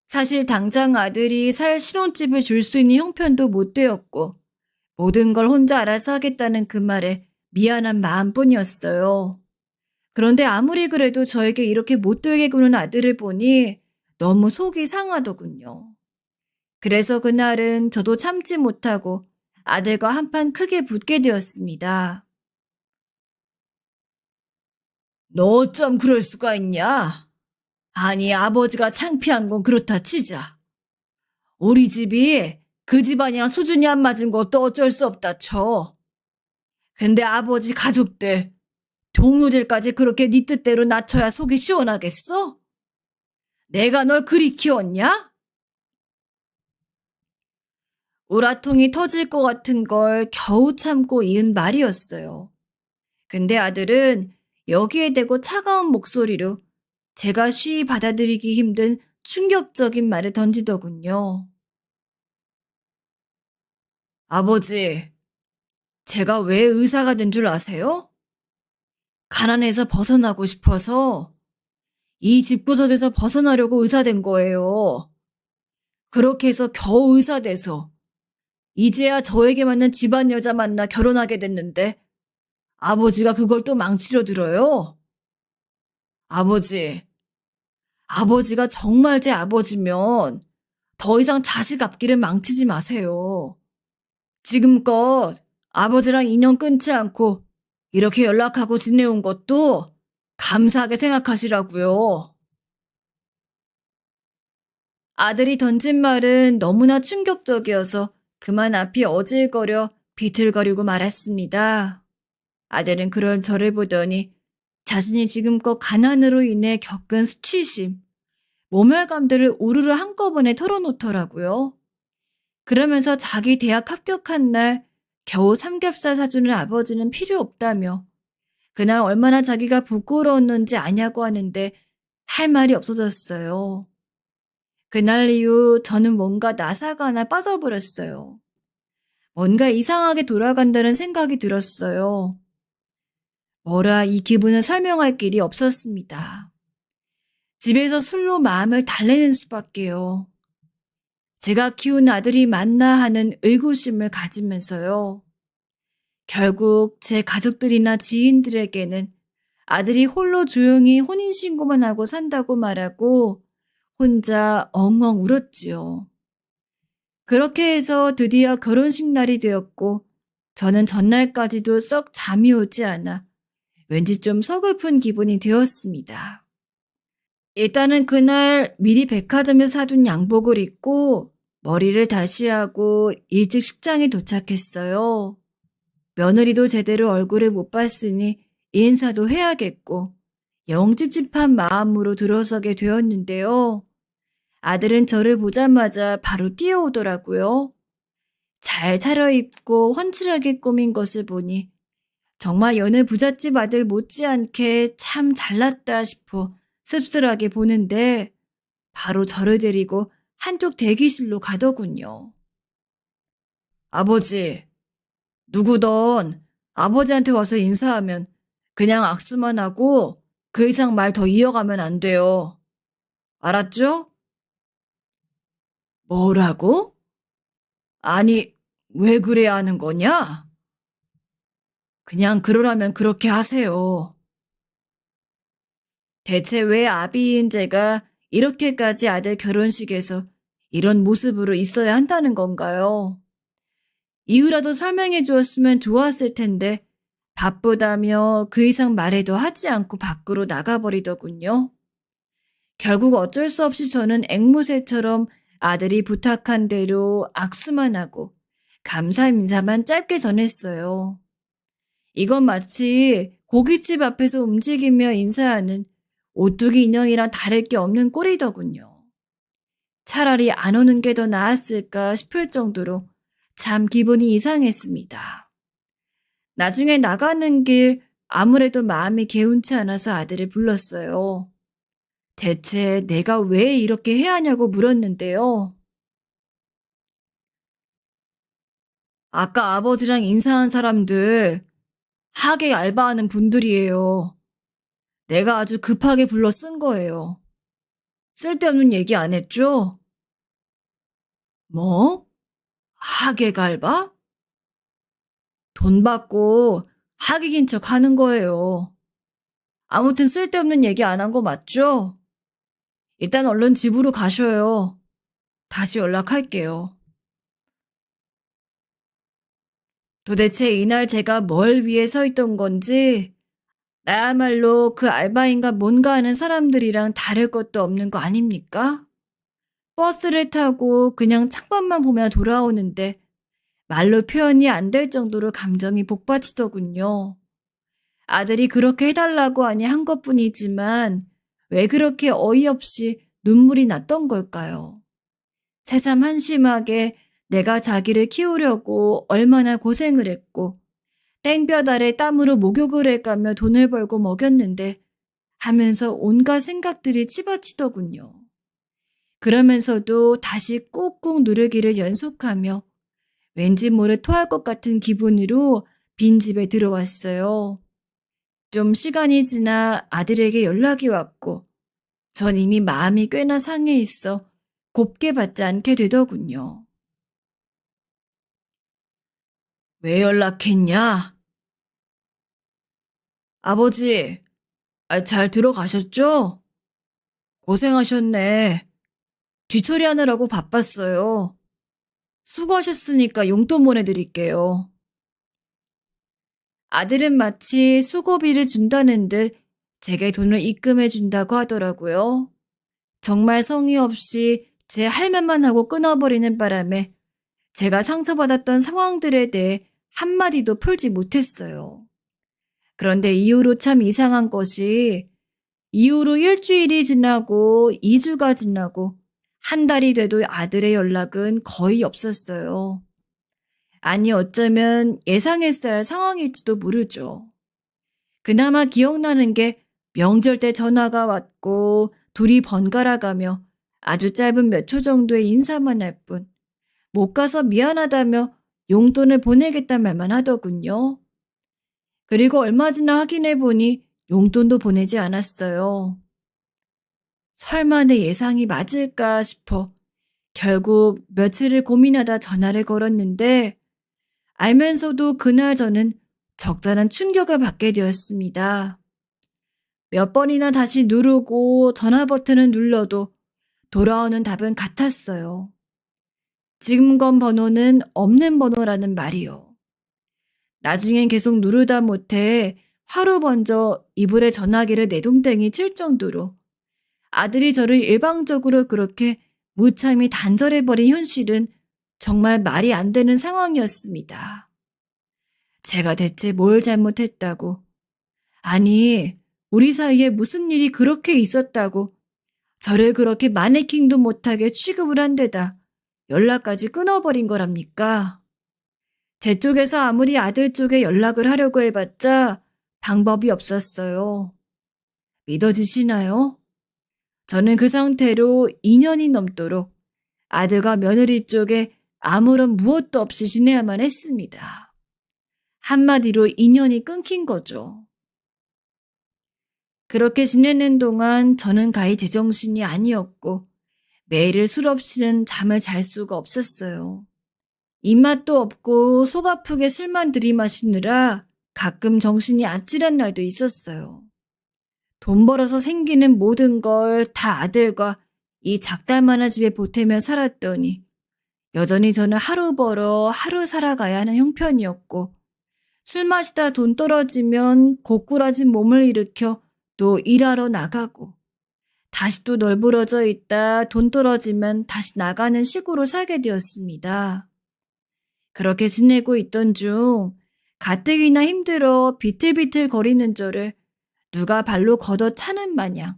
사실 당장 아들이 살 신혼집을 줄 수 있는 형편도 못 되었고 모든 걸 혼자 알아서 하겠다는 그 말에 미안한 마음뿐이었어요. 그런데 아무리 그래도 저에게 이렇게 못되게 구는 아들을 보니 너무 속이 상하더군요. 그래서 그날은 저도 참지 못하고 아들과 한판 크게 붙게 되었습니다. 너 어쩜 그럴 수가 있냐? 아니, 아버지가 창피한 건 그렇다 치자. 우리 집이 그 집안이랑 수준이 안 맞은 것도 어쩔 수 없다 쳐. 근데 아버지 가족들, 동료들까지 그렇게 네 뜻대로 낮춰야 속이 시원하겠어? 내가 널 그리 키웠냐? 우라통이 터질 것 같은 걸 겨우 참고 이은 말이었어요. 근데 아들은 여기에 대고 차가운 목소리로 제가 쉬이 받아들이기 힘든 충격적인 말을 던지더군요. 아버지, 제가 왜 의사가 된 줄 아세요? 가난에서 벗어나고 싶어서 이 집구석에서 벗어나려고 의사 된 거예요. 그렇게 해서 겨우 의사 돼서 이제야 저에게 맞는 집안 여자 만나 결혼하게 됐는데 아버지가 그걸 또 망치려 들어요? 아버지, 아버지가 정말 제 아버지면 더 이상 자식 앞길을 망치지 마세요. 지금껏 아버지랑 인연 끊지 않고 이렇게 연락하고 지내온 것도 감사하게 생각하시라고요. 아들이 던진 말은 너무나 충격적이어서 그만 앞이 어질거려 비틀거리고 말았습니다. 아들은 그런 저를 보더니 자신이 지금껏 가난으로 인해 겪은 수치심, 모멸감들을 우르르 한꺼번에 털어놓더라고요. 그러면서 자기 대학 합격한 날 겨우 삼겹살 사주는 아버지는 필요 없다며 그날 얼마나 자기가 부끄러웠는지 아냐고 하는데 할 말이 없어졌어요. 그날 이후 저는 뭔가 나사가 하나 빠져버렸어요. 뭔가 이상하게 돌아간다는 생각이 들었어요. 뭐라 이 기분을 설명할 길이 없었습니다. 집에서 술로 마음을 달래는 수밖에요. 제가 키운 아들이 맞나 하는 의구심을 가지면서요. 결국 제 가족들이나 지인들에게는 아들이 홀로 조용히 혼인신고만 하고 산다고 말하고 혼자 엉엉 울었지요. 그렇게 해서 드디어 결혼식 날이 되었고 저는 전날까지도 썩 잠이 오지 않아 왠지 좀 서글픈 기분이 되었습니다. 일단은 그날 미리 백화점에서 사둔 양복을 입고 머리를 다시 하고 일찍 식장에 도착했어요. 며느리도 제대로 얼굴을 못 봤으니 인사도 해야겠고 영 찝찝한 마음으로 들어서게 되었는데요. 아들은 저를 보자마자 바로 뛰어오더라고요. 잘 차려입고 훤칠하게 꾸민 것을 보니 정말 여느 부잣집 아들 못지않게 참 잘났다 싶어 씁쓸하게 보는데 바로 저를 데리고 한쪽 대기실로 가더군요. 아버지, 누구던 아버지한테 와서 인사하면 그냥 악수만 하고 그 이상 말 더 이어가면 안 돼요. 알았죠? 뭐라고? 아니, 왜 그래야 하는 거냐? 그냥 그러라면 그렇게 하세요. 대체 왜 아비인 제가 이렇게까지 아들 결혼식에서 이런 모습으로 있어야 한다는 건가요? 이유라도 설명해 주었으면 좋았을 텐데 바쁘다며 그 이상 말해도 하지 않고 밖으로 나가버리더군요. 결국 어쩔 수 없이 저는 앵무새처럼 아들이 부탁한 대로 악수만 하고 감사 인사만 짧게 전했어요. 이건 마치 고깃집 앞에서 움직이며 인사하는 오뚜기 인형이랑 다를 게 없는 꼴이더군요. 차라리 안 오는 게 더 나았을까 싶을 정도로 참 기분이 이상했습니다. 나중에 나가는 길 아무래도 마음이 개운치 않아서 아들을 불렀어요. 대체 내가 왜 이렇게 해야 하냐고 물었는데요. 아까 아버지랑 인사한 사람들 하객 알바하는 분들이에요. 내가 아주 급하게 불러 쓴 거예요. 쓸데없는 얘기 안 했죠? 뭐? 하객 알바? 돈 받고 하객인 척 하는 거예요. 아무튼 쓸데없는 얘기 안 한 거 맞죠? 일단 얼른 집으로 가셔요. 다시 연락할게요. 도대체 이날 제가 뭘 위해 서 있던 건지 나야말로 그 알바인가 뭔가 하는 사람들이랑 다를 것도 없는 거 아닙니까? 버스를 타고 그냥 창밖만 보며 돌아오는데 말로 표현이 안 될 정도로 감정이 복받치더군요. 아들이 그렇게 해달라고 하니 한 것뿐이지만 왜 그렇게 어이없이 눈물이 났던 걸까요? 새삼 한심하게 내가 자기를 키우려고 얼마나 고생을 했고 땡볕 아래 땀으로 목욕을 해가며 돈을 벌고 먹였는데 하면서 온갖 생각들이 치받치더군요. 그러면서도 다시 꾹꾹 누르기를 연속하며 왠지 모래 토할 것 같은 기분으로 빈집에 들어왔어요. 좀 시간이 지나 아들에게 연락이 왔고 전 이미 마음이 꽤나 상해 있어 곱게 받지 않게 되더군요. 왜 연락했냐? 아버지, 잘 들어가셨죠? 고생하셨네. 뒤처리하느라고 바빴어요. 수고하셨으니까 용돈 보내드릴게요. 아들은 마치 수고비를 준다는 듯 제게 돈을 입금해 준다고 하더라고요. 정말 성의 없이 제 할 말만 하고 끊어버리는 바람에 제가 상처받았던 상황들에 대해 한마디도 풀지 못했어요. 그런데 이후로 참 이상한 것이 이후로 일주일이 지나고 2주가 지나고 한 달이 돼도 아들의 연락은 거의 없었어요. 아니 어쩌면 예상했어야 할 상황일지도 모르죠. 그나마 기억나는 게 명절 때 전화가 왔고 둘이 번갈아 가며 아주 짧은 몇 초 정도의 인사만 할 뿐 못 가서 미안하다며 용돈을 보내겠단 말만 하더군요. 그리고 얼마 지나 확인해 보니 용돈도 보내지 않았어요. 설마 내 예상이 맞을까 싶어 결국 며칠을 고민하다 전화를 걸었는데 알면서도 그날 저는 적잖은 충격을 받게 되었습니다. 몇 번이나 다시 누르고 전화 버튼을 눌러도 돌아오는 답은 같았어요. 지금 건 번호는 없는 번호라는 말이요. 나중엔 계속 누르다 못해 하루 먼저 이불에 전화기를 내동댕이 칠 정도로 아들이 저를 일방적으로 그렇게 무참히 단절해버린 현실은 정말 말이 안 되는 상황이었습니다. 제가 대체 뭘 잘못했다고, 아니, 우리 사이에 무슨 일이 그렇게 있었다고 저를 그렇게 마네킹도 못하게 취급을 한 데다 연락까지 끊어버린 거랍니까? 제 쪽에서 아무리 아들 쪽에 연락을 하려고 해봤자 방법이 없었어요. 믿어지시나요? 저는 그 상태로 2년이 넘도록 아들과 며느리 쪽에 아무런 무엇도 없이 지내야만 했습니다. 한마디로 인연이 끊긴 거죠. 그렇게 지내는 동안 저는 가히 제정신이 아니었고 매일을 술 없이는 잠을 잘 수가 없었어요. 입맛도 없고 속 아프게 술만 들이마시느라 가끔 정신이 아찔한 날도 있었어요. 돈 벌어서 생기는 모든 걸 다 아들과 이 작달만한 집에 보태며 살았더니 여전히 저는 하루 벌어 하루 살아가야 하는 형편이었고 술 마시다 돈 떨어지면 고꾸라진 몸을 일으켜 또 일하러 나가고 다시 또 널브러져 있다 돈 떨어지면 다시 나가는 식으로 살게 되었습니다. 그렇게 지내고 있던 중 가뜩이나 힘들어 비틀비틀 거리는 저를 누가 발로 걷어 차는 마냥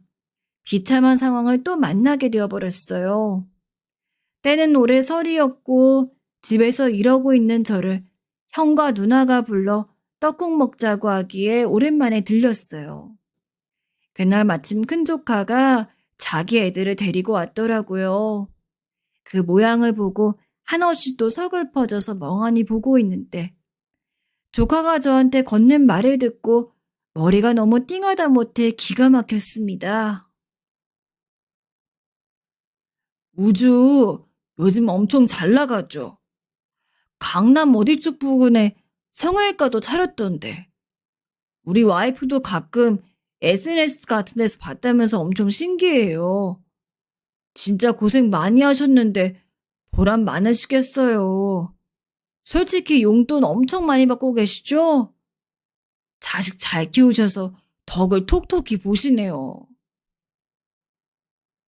비참한 상황을 또 만나게 되어버렸어요. 때는 올해 설이었고 집에서 이러고 있는 저를 형과 누나가 불러 떡국 먹자고 하기에 오랜만에 들렸어요. 그날 마침 큰 조카가 자기 애들을 데리고 왔더라고요. 그 모양을 보고 한없이 또 서글퍼져서 멍하니 보고 있는데 조카가 저한테 건넨 말을 듣고 머리가 너무 띵하다 못해 기가 막혔습니다. 우주 요즘 엄청 잘 나가죠. 강남 어디 쪽 부근에 성형외과도 차렸던데. 우리 와이프도 가끔 SNS 같은 데서 봤다면서 엄청 신기해요. 진짜 고생 많이 하셨는데 보람 많으시겠어요. 솔직히 용돈 엄청 많이 받고 계시죠? 자식 잘 키우셔서 덕을 톡톡히 보시네요.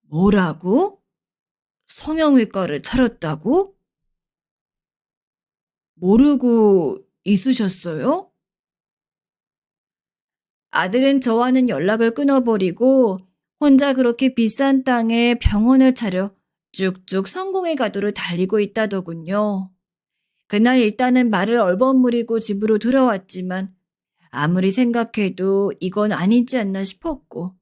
뭐라고? 성형외과를 차렸다고? 모르고 있으셨어요? 아들은 저와는 연락을 끊어버리고 혼자 그렇게 비싼 땅에 병원을 차려 쭉쭉 성공의 가도를 달리고 있다더군요. 그날 일단은 말을 얼버무리고 집으로 들어왔지만 아무리 생각해도 이건 아니지 않나 싶었고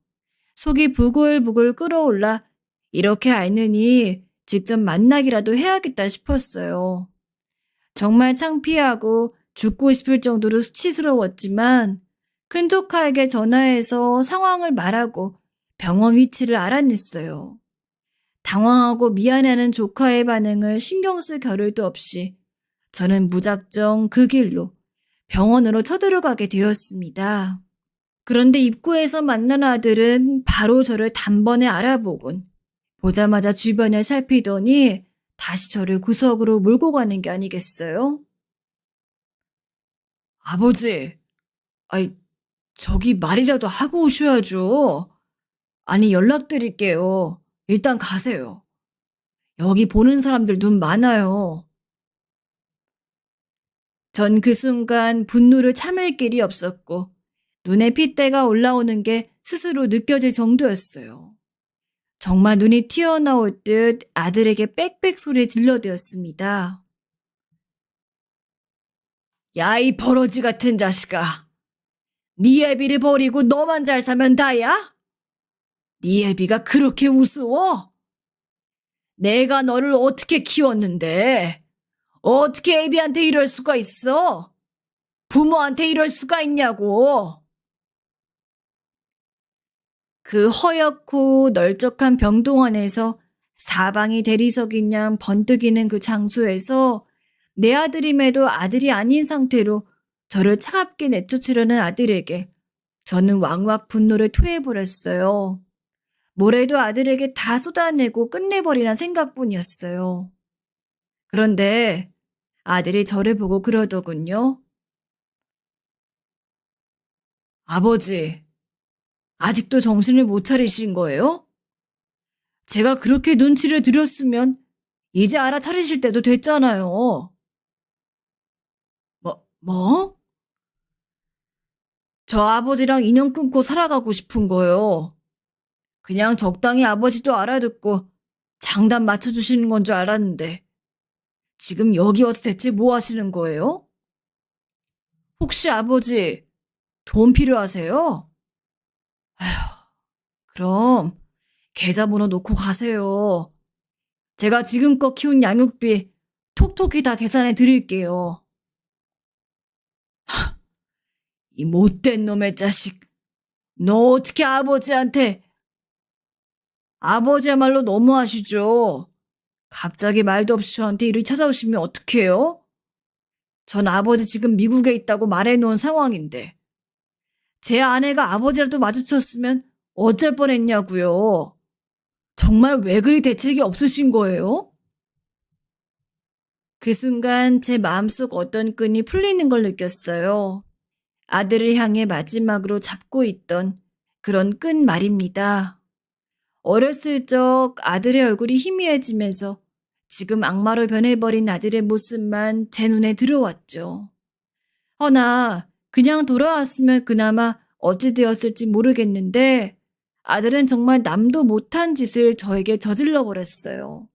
속이 부글부글 끓어올라 이렇게 알느니 직접 만나기라도 해야겠다 싶었어요. 정말 창피하고 죽고 싶을 정도로 수치스러웠지만 큰 조카에게 전화해서 상황을 말하고 병원 위치를 알아냈어요. 당황하고 미안해하는 조카의 반응을 신경 쓸 겨를도 없이 저는 무작정 그 길로 병원으로 쳐들어가게 되었습니다. 그런데 입구에서 만난 아들은 바로 저를 단번에 알아보곤 보자마자 주변을 살피더니 다시 저를 구석으로 몰고 가는 게 아니겠어요? 아버지, 아이, 저기 말이라도 하고 오셔야죠. 아니, 연락드릴게요. 일단 가세요. 여기 보는 사람들 눈 많아요. 전 그 순간 분노를 참을 길이 없었고, 눈에 핏대가 올라오는 게 스스로 느껴질 정도였어요. 정말 눈이 튀어나올 듯 아들에게 빽빽 소리를 질러대었습니다. 야, 이 버러지 같은 자식아. 네 애비를 버리고 너만 잘 사면 다야? 네 애비가 그렇게 우스워? 내가 너를 어떻게 키웠는데? 어떻게 애비한테 이럴 수가 있어? 부모한테 이럴 수가 있냐고. 그 허옇고 널쩍한 병동 안에서 사방이 대리석인 양 번뜩이는 그 장소에서 내 아들임에도 아들이 아닌 상태로 저를 차갑게 내쫓으려는 아들에게 저는 왕왕 분노를 토해버렸어요. 뭐래도 아들에게 다 쏟아내고 끝내버리란 생각뿐이었어요. 그런데 아들이 저를 보고 그러더군요. 아버지, 아직도 정신을 못 차리신 거예요? 제가 그렇게 눈치를 드렸으면 이제 알아차리실 때도 됐잖아요. 뭐? 저 아버지랑 인연 끊고 살아가고 싶은 거요. 그냥 적당히 아버지도 알아듣고 장단 맞춰주시는 건 줄 알았는데 지금 여기 와서 대체 뭐 하시는 거예요? 혹시 아버지 돈 필요하세요? 그럼 계좌번호 놓고 가세요. 제가 지금껏 키운 양육비 톡톡히 다 계산해 드릴게요. 이 못된 놈의 자식. 너 어떻게 아버지한테. 아버지야말로 너무하시죠. 갑자기 말도 없이 저한테 이를 찾아오시면 어떡해요? 전 아버지 지금 미국에 있다고 말해놓은 상황인데 제 아내가 아버지라도 마주쳤으면 어쩔 뻔했냐고요. 정말 왜 그리 대책이 없으신 거예요? 그 순간 제 마음속 어떤 끈이 풀리는 걸 느꼈어요. 아들을 향해 마지막으로 잡고 있던 그런 끈 말입니다. 어렸을 적 아들의 얼굴이 희미해지면서 지금 악마로 변해버린 아들의 모습만 제 눈에 들어왔죠. 허나 그냥 돌아왔으면 그나마 어찌 되었을지 모르겠는데 아들은 정말 남도 못한 짓을 저에게 저질러 버렸어요.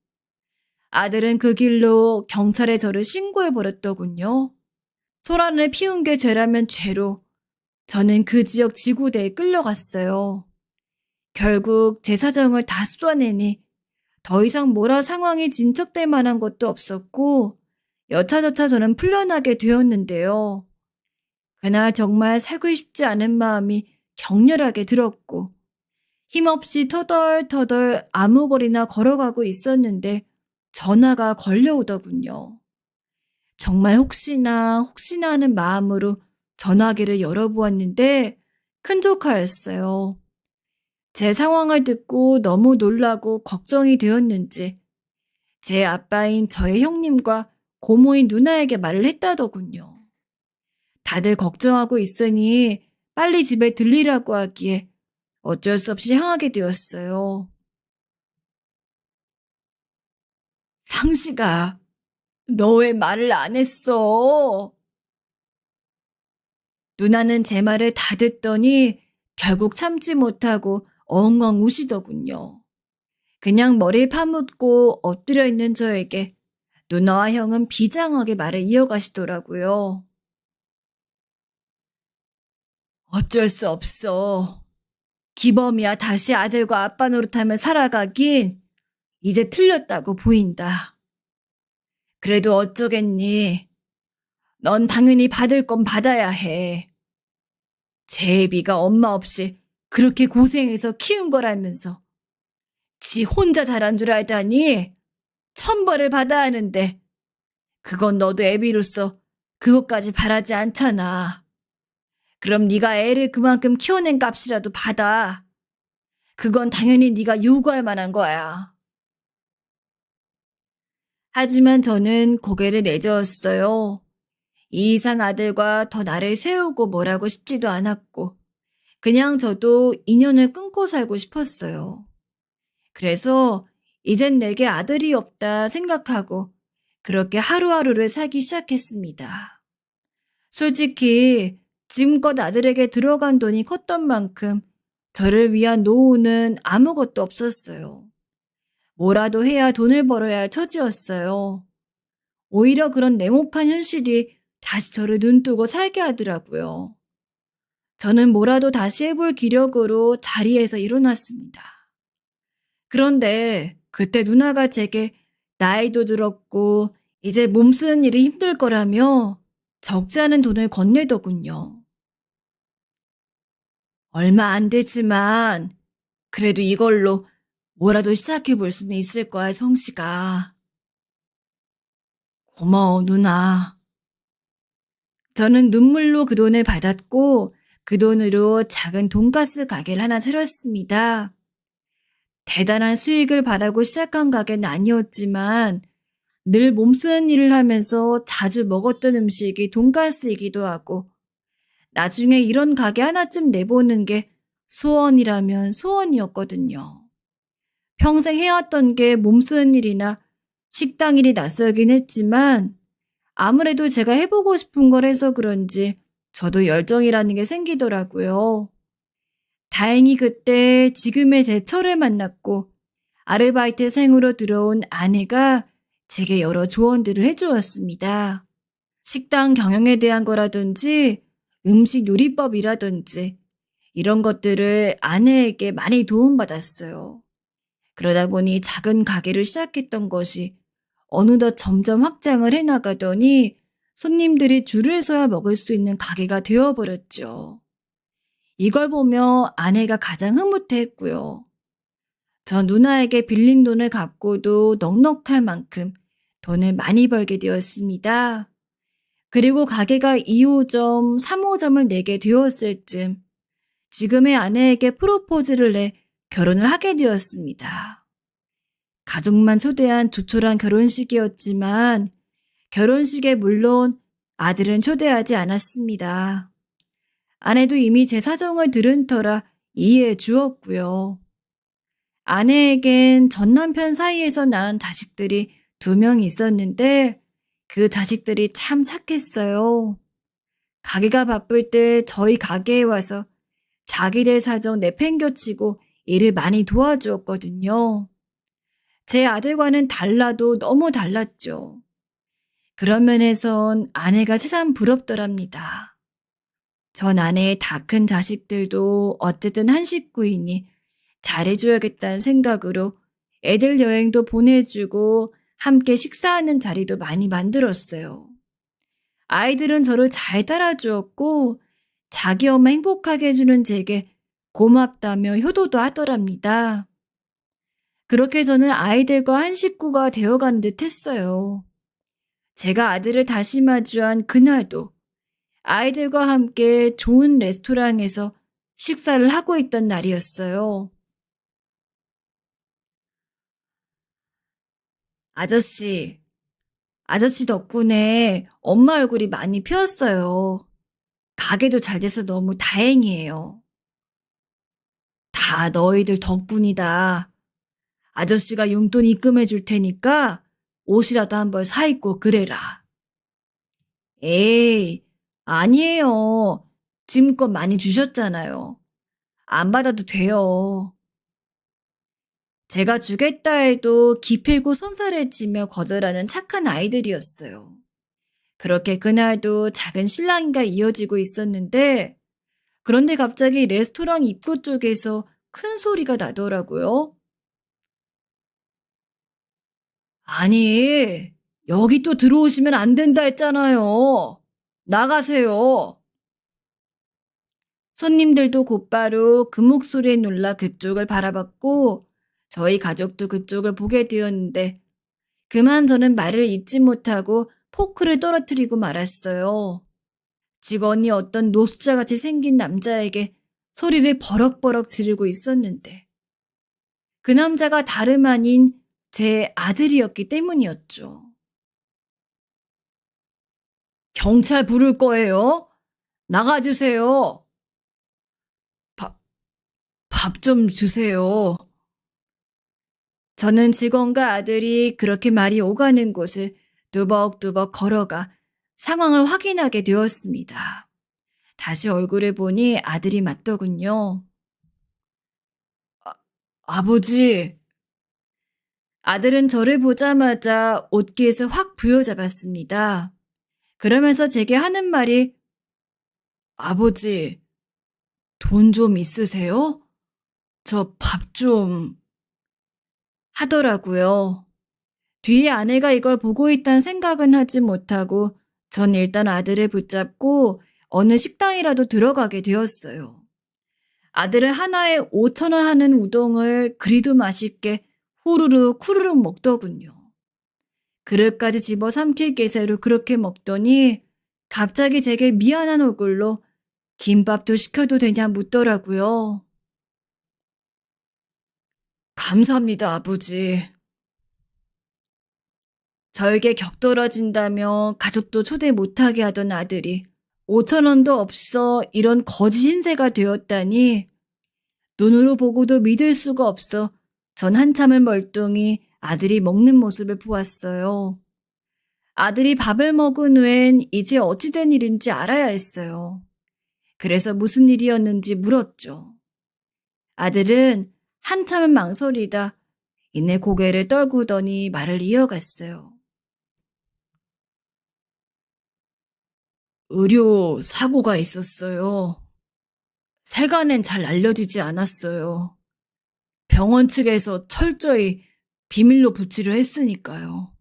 아들은 그 길로 경찰에 저를 신고해 버렸더군요. 소란을 피운 게 죄라면 죄로 저는 그 지역 지구대에 끌려갔어요. 결국 제 사정을 다 쏟아내니 더 이상 뭐라 상황이 진척될 만한 것도 없었고 여차저차 저는 풀려나게 되었는데요. 그날 정말 살고 싶지 않은 마음이 격렬하게 들었고 힘없이 터덜터덜 아무 거리나 걸어가고 있었는데 전화가 걸려오더군요. 정말 혹시나 하는 마음으로 전화기를 열어보았는데 큰 조카였어요. 제 상황을 듣고 너무 놀라고 걱정이 되었는지 제 아빠인 저의 형님과 고모인 누나에게 말을 했다더군요. 다들 걱정하고 있으니 빨리 집에 들리라고 하기에 어쩔 수 없이 향하게 되었어요. 상식아, 너 왜 말을 안 했어? 누나는 제 말을 다 듣더니 결국 참지 못하고 엉엉 우시더군요. 그냥 머리를 파묻고 엎드려 있는 저에게 누나와 형은 비장하게 말을 이어가시더라고요. 어쩔 수 없어. 기범이야 다시 아들과 아빠 노릇하며 살아가긴 이제 틀렸다고 보인다. 그래도 어쩌겠니? 넌 당연히 받을 건 받아야 해. 제비가 엄마 없이 그렇게 고생해서 키운 거라면서 지 혼자 자란 줄 알다니 천벌을 받아야 하는데 그건 너도 애비로서 그것까지 바라지 않잖아. 그럼 네가 애를 그만큼 키워낸 값이라도 받아. 그건 당연히 네가 요구할 만한 거야. 하지만 저는 고개를 내저었어요. 이 이상 아들과 더 나를 세우고 뭐라고 싶지도 않았고, 그냥 저도 인연을 끊고 살고 싶었어요. 그래서 이젠 내게 아들이 없다 생각하고 그렇게 하루하루를 살기 시작했습니다. 솔직히 지금껏 아들에게 들어간 돈이 컸던 만큼 저를 위한 노후는 아무것도 없었어요. 뭐라도 해야 돈을 벌어야 할 처지였어요. 오히려 그런 냉혹한 현실이 다시 저를 눈뜨고 살게 하더라고요. 저는 뭐라도 다시 해볼 기력으로 자리에서 일어났습니다. 그런데 그때 누나가 제게 나이도 들었고 이제 몸 쓰는 일이 힘들 거라며 적지 않은 돈을 건네더군요. 얼마 안 되지만 그래도 이걸로 뭐라도 시작해 볼 수는 있을 거야, 성씨가. 고마워, 누나. 저는 눈물로 그 돈을 받았고 그 돈으로 작은 돈가스 가게를 하나 차렸습니다. 대단한 수익을 바라고 시작한 가게는 아니었지만 늘 몸쓰는 일을 하면서 자주 먹었던 음식이 돈가스이기도 하고 나중에 이런 가게 하나쯤 내보는 게 소원이라면 소원이었거든요. 평생 해왔던 게 몸쓰는 일이나 식당 일이 낯설긴 했지만 아무래도 제가 해보고 싶은 걸 해서 그런지 저도 열정이라는 게 생기더라고요. 다행히 그때 지금의 제 철을 만났고 아르바이트생으로 들어온 아내가 제게 여러 조언들을 해주었습니다. 식당 경영에 대한 거라든지 음식 요리법이라든지 이런 것들을 아내에게 많이 도움받았어요. 그러다 보니 작은 가게를 시작했던 것이 어느덧 점점 확장을 해나가더니 손님들이 줄을 서야 먹을 수 있는 가게가 되어버렸죠. 이걸 보며 아내가 가장 흐뭇해했고요. 저 누나에게 빌린 돈을 갚고도 넉넉할 만큼 돈을 많이 벌게 되었습니다. 그리고 가게가 2호점, 3호점을 내게 되었을 즈음 지금의 아내에게 프로포즈를 내 결혼을 하게 되었습니다. 가족만 초대한 조촐한 결혼식이었지만 결혼식에 물론 아들은 초대하지 않았습니다. 아내도 이미 제 사정을 들은 터라 이해해 주었고요. 아내에겐 전 남편 사이에서 낳은 자식들이 2명 있었는데 그 자식들이 참 착했어요. 가게가 바쁠 때 저희 가게에 와서 자기들 사정 내팽겨치고 일을 많이 도와주었거든요. 제 아들과는 달라도 너무 달랐죠. 그런 면에선 아내가 새삼 부럽더랍니다. 전 아내의 다 큰 자식들도 어쨌든 한 식구이니 잘해줘야겠다는 생각으로 애들 여행도 보내주고 함께 식사하는 자리도 많이 만들었어요. 아이들은 저를 잘 따라주었고 자기 엄마 행복하게 해주는 제게 고맙다며 효도도 하더랍니다. 그렇게 저는 아이들과 한 식구가 되어가는 듯 했어요. 제가 아들을 다시 마주한 그날도 아이들과 함께 좋은 레스토랑에서 식사를 하고 있던 날이었어요. 아저씨, 아저씨 덕분에 엄마 얼굴이 많이 피었어요. 가게도 잘 돼서 너무 다행이에요. 다 너희들 덕분이다. 아저씨가 용돈 입금해 줄 테니까 옷이라도 한 벌 사 입고 그래라. 에이, 아니에요. 지금껏 많이 주셨잖아요. 안 받아도 돼요. 제가 주겠다 해도 기필고 손살을 치며 거절하는 착한 아이들이었어요. 그렇게 그날도 작은 실랑이가 이어지고 있었는데 그런데 갑자기 레스토랑 입구 쪽에서 큰 소리가 나더라고요. 아니, 여기 또 들어오시면 안 된다 했잖아요. 나가세요. 손님들도 곧바로 그 목소리에 놀라 그쪽을 바라봤고 저희 가족도 그쪽을 보게 되었는데 그만 저는 말을 잇지 못하고 포크를 떨어뜨리고 말았어요. 직원이 어떤 노숙자같이 생긴 남자에게 소리를 버럭버럭 지르고 있었는데 그 남자가 다름 아닌 제 아들이었기 때문이었죠. 경찰 부를 거예요? 나가주세요. 밥, 밥 좀 주세요. 저는 직원과 아들이 그렇게 말이 오가는 곳을 뚜벅뚜벅 걸어가 상황을 확인하게 되었습니다. 다시 얼굴을 보니 아들이 맞더군요. 아버지. 아들은 저를 보자마자 옷깃을 확 부여잡았습니다. 그러면서 제게 하는 말이 아버지, 돈 좀 있으세요? 저 밥 좀 하더라고요. 뒤에 아내가 이걸 보고 있다는 생각은 하지 못하고 전 일단 아들을 붙잡고 어느 식당이라도 들어가게 되었어요. 아들은 하나에 5천 원 하는 우동을 그리도 맛있게 후루룩 후루룩 먹더군요. 그릇까지 집어 삼킬 기세로 그렇게 먹더니 갑자기 제게 미안한 얼굴로 김밥도 시켜도 되냐 묻더라고요. 감사합니다, 아버지. 저에게 격떨어진다며 가족도 초대 못하게 하던 아들이 5천 원도 없어 이런 거지 신세가 되었다니 눈으로 보고도 믿을 수가 없어 전 한참을 멀뚱히 아들이 먹는 모습을 보았어요. 아들이 밥을 먹은 후엔 이제 어찌된 일인지 알아야 했어요. 그래서 무슨 일이었는지 물었죠. 아들은 한참을 망설이다 이내 고개를 떨구더니 말을 이어갔어요. 의료 사고가 있었어요. 세간엔 잘 알려지지 않았어요. 병원 측에서 철저히 비밀로 붙이려 했으니까요.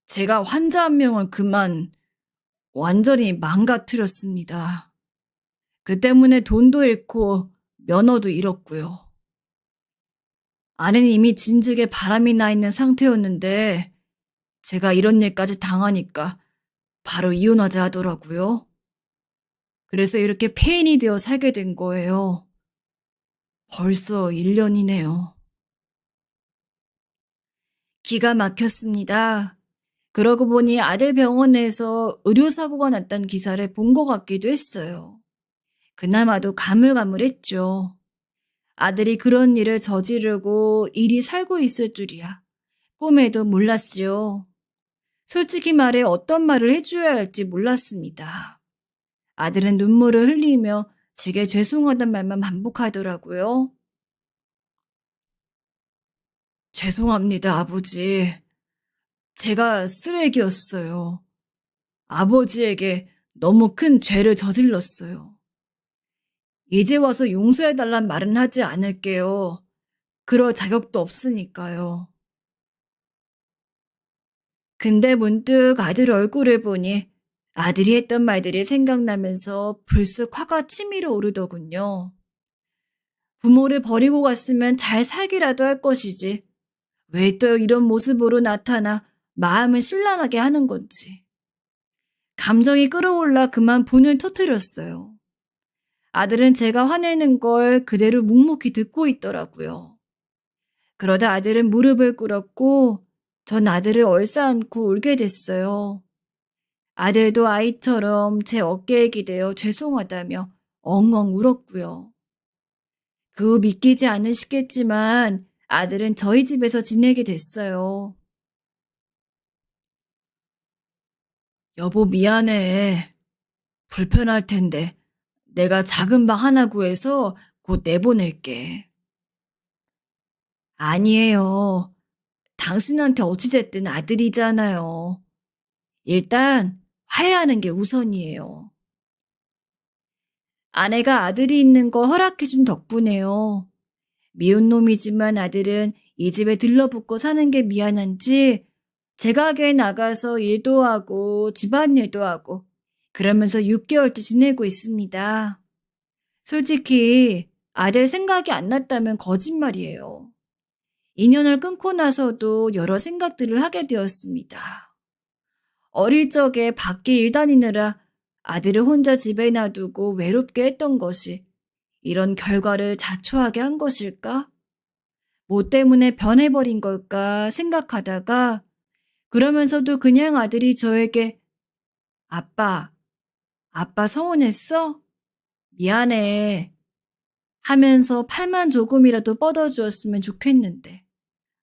제가 환자 한 명을 그만 완전히 망가뜨렸습니다. 그 때문에 돈도 잃고 면허도 잃었고요. 아내는 이미 진즉에 바람이 나 있는 상태였는데 제가 이런 일까지 당하니까 바로 이혼하자 하더라고요. 그래서 이렇게 폐인이 되어 살게 된 거예요. 벌써 1년이네요. 기가 막혔습니다. 그러고 보니 아들 병원에서 의료사고가 났다는 기사를 본 것 같기도 했어요. 그나마도 가물가물했죠. 아들이 그런 일을 저지르고 일이 살고 있을 줄이야. 꿈에도 몰랐지요. 솔직히 말해 어떤 말을 해줘야 할지 몰랐습니다. 아들은 눈물을 흘리며 지게 죄송하단 말만 반복하더라고요. 죄송합니다, 아버지. 제가 쓰레기였어요. 아버지에게 너무 큰 죄를 저질렀어요. 이제 와서 용서해달란 말은 하지 않을게요. 그럴 자격도 없으니까요. 근데 문득 아들 얼굴을 보니 아들이 했던 말들이 생각나면서 불쑥 화가 치밀어 오르더군요. 부모를 버리고 갔으면 잘 살기라도 할 것이지. 왜 또 이런 모습으로 나타나 마음을 심란하게 하는 건지. 감정이 끌어올라 그만 분을 터뜨렸어요. 아들은 제가 화내는 걸 그대로 묵묵히 듣고 있더라고요. 그러다 아들은 무릎을 꿇었고 전 아들을 얼싸안고 울게 됐어요. 아들도 아이처럼 제 어깨에 기대어 죄송하다며 엉엉 울었고요. 그 후 믿기지 않으시겠지만 아들은 저희 집에서 지내게 됐어요. 여보 미안해. 불편할 텐데 내가 작은 방 하나 구해서 곧 내보낼게. 아니에요. 당신한테 어찌됐든 아들이잖아요. 일단 화해하는 게 우선이에요. 아내가 아들이 있는 거 허락해준 덕분에요. 미운 놈이지만 아들은 이 집에 들러붙고 사는 게 미안한지 제 가게에 나가서 일도 하고 집안일도 하고 그러면서 6개월째 지내고 있습니다. 솔직히 아들 생각이 안 났다면 거짓말이에요. 인연을 끊고 나서도 여러 생각들을 하게 되었습니다. 어릴 적에 밖에 일 다니느라 아들을 혼자 집에 놔두고 외롭게 했던 것이 이런 결과를 자초하게 한 것일까? 뭐 때문에 변해버린 걸까 생각하다가 그러면서도 그냥 아들이 저에게 아빠, 아빠 서운했어? 미안해 하면서 팔만 조금이라도 뻗어주었으면 좋겠는데.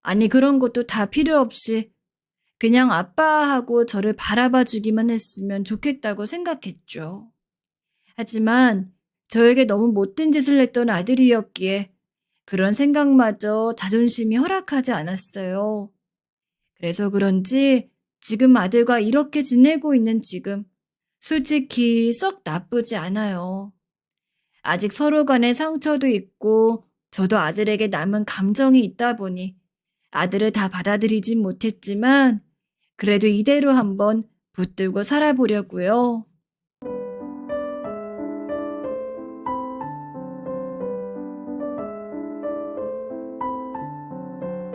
아니 그런 것도 다 필요 없이 그냥 아빠하고 저를 바라봐 주기만 했으면 좋겠다고 생각했죠. 하지만 저에게 너무 못된 짓을 했던 아들이었기에 그런 생각마저 자존심이 허락하지 않았어요. 그래서 그런지 지금 아들과 이렇게 지내고 있는 지금 솔직히 썩 나쁘지 않아요. 아직 서로 간에 상처도 있고 저도 아들에게 남은 감정이 있다 보니 아들을 다 받아들이진 못했지만 그래도 이대로 한번 붙들고 살아보려고요.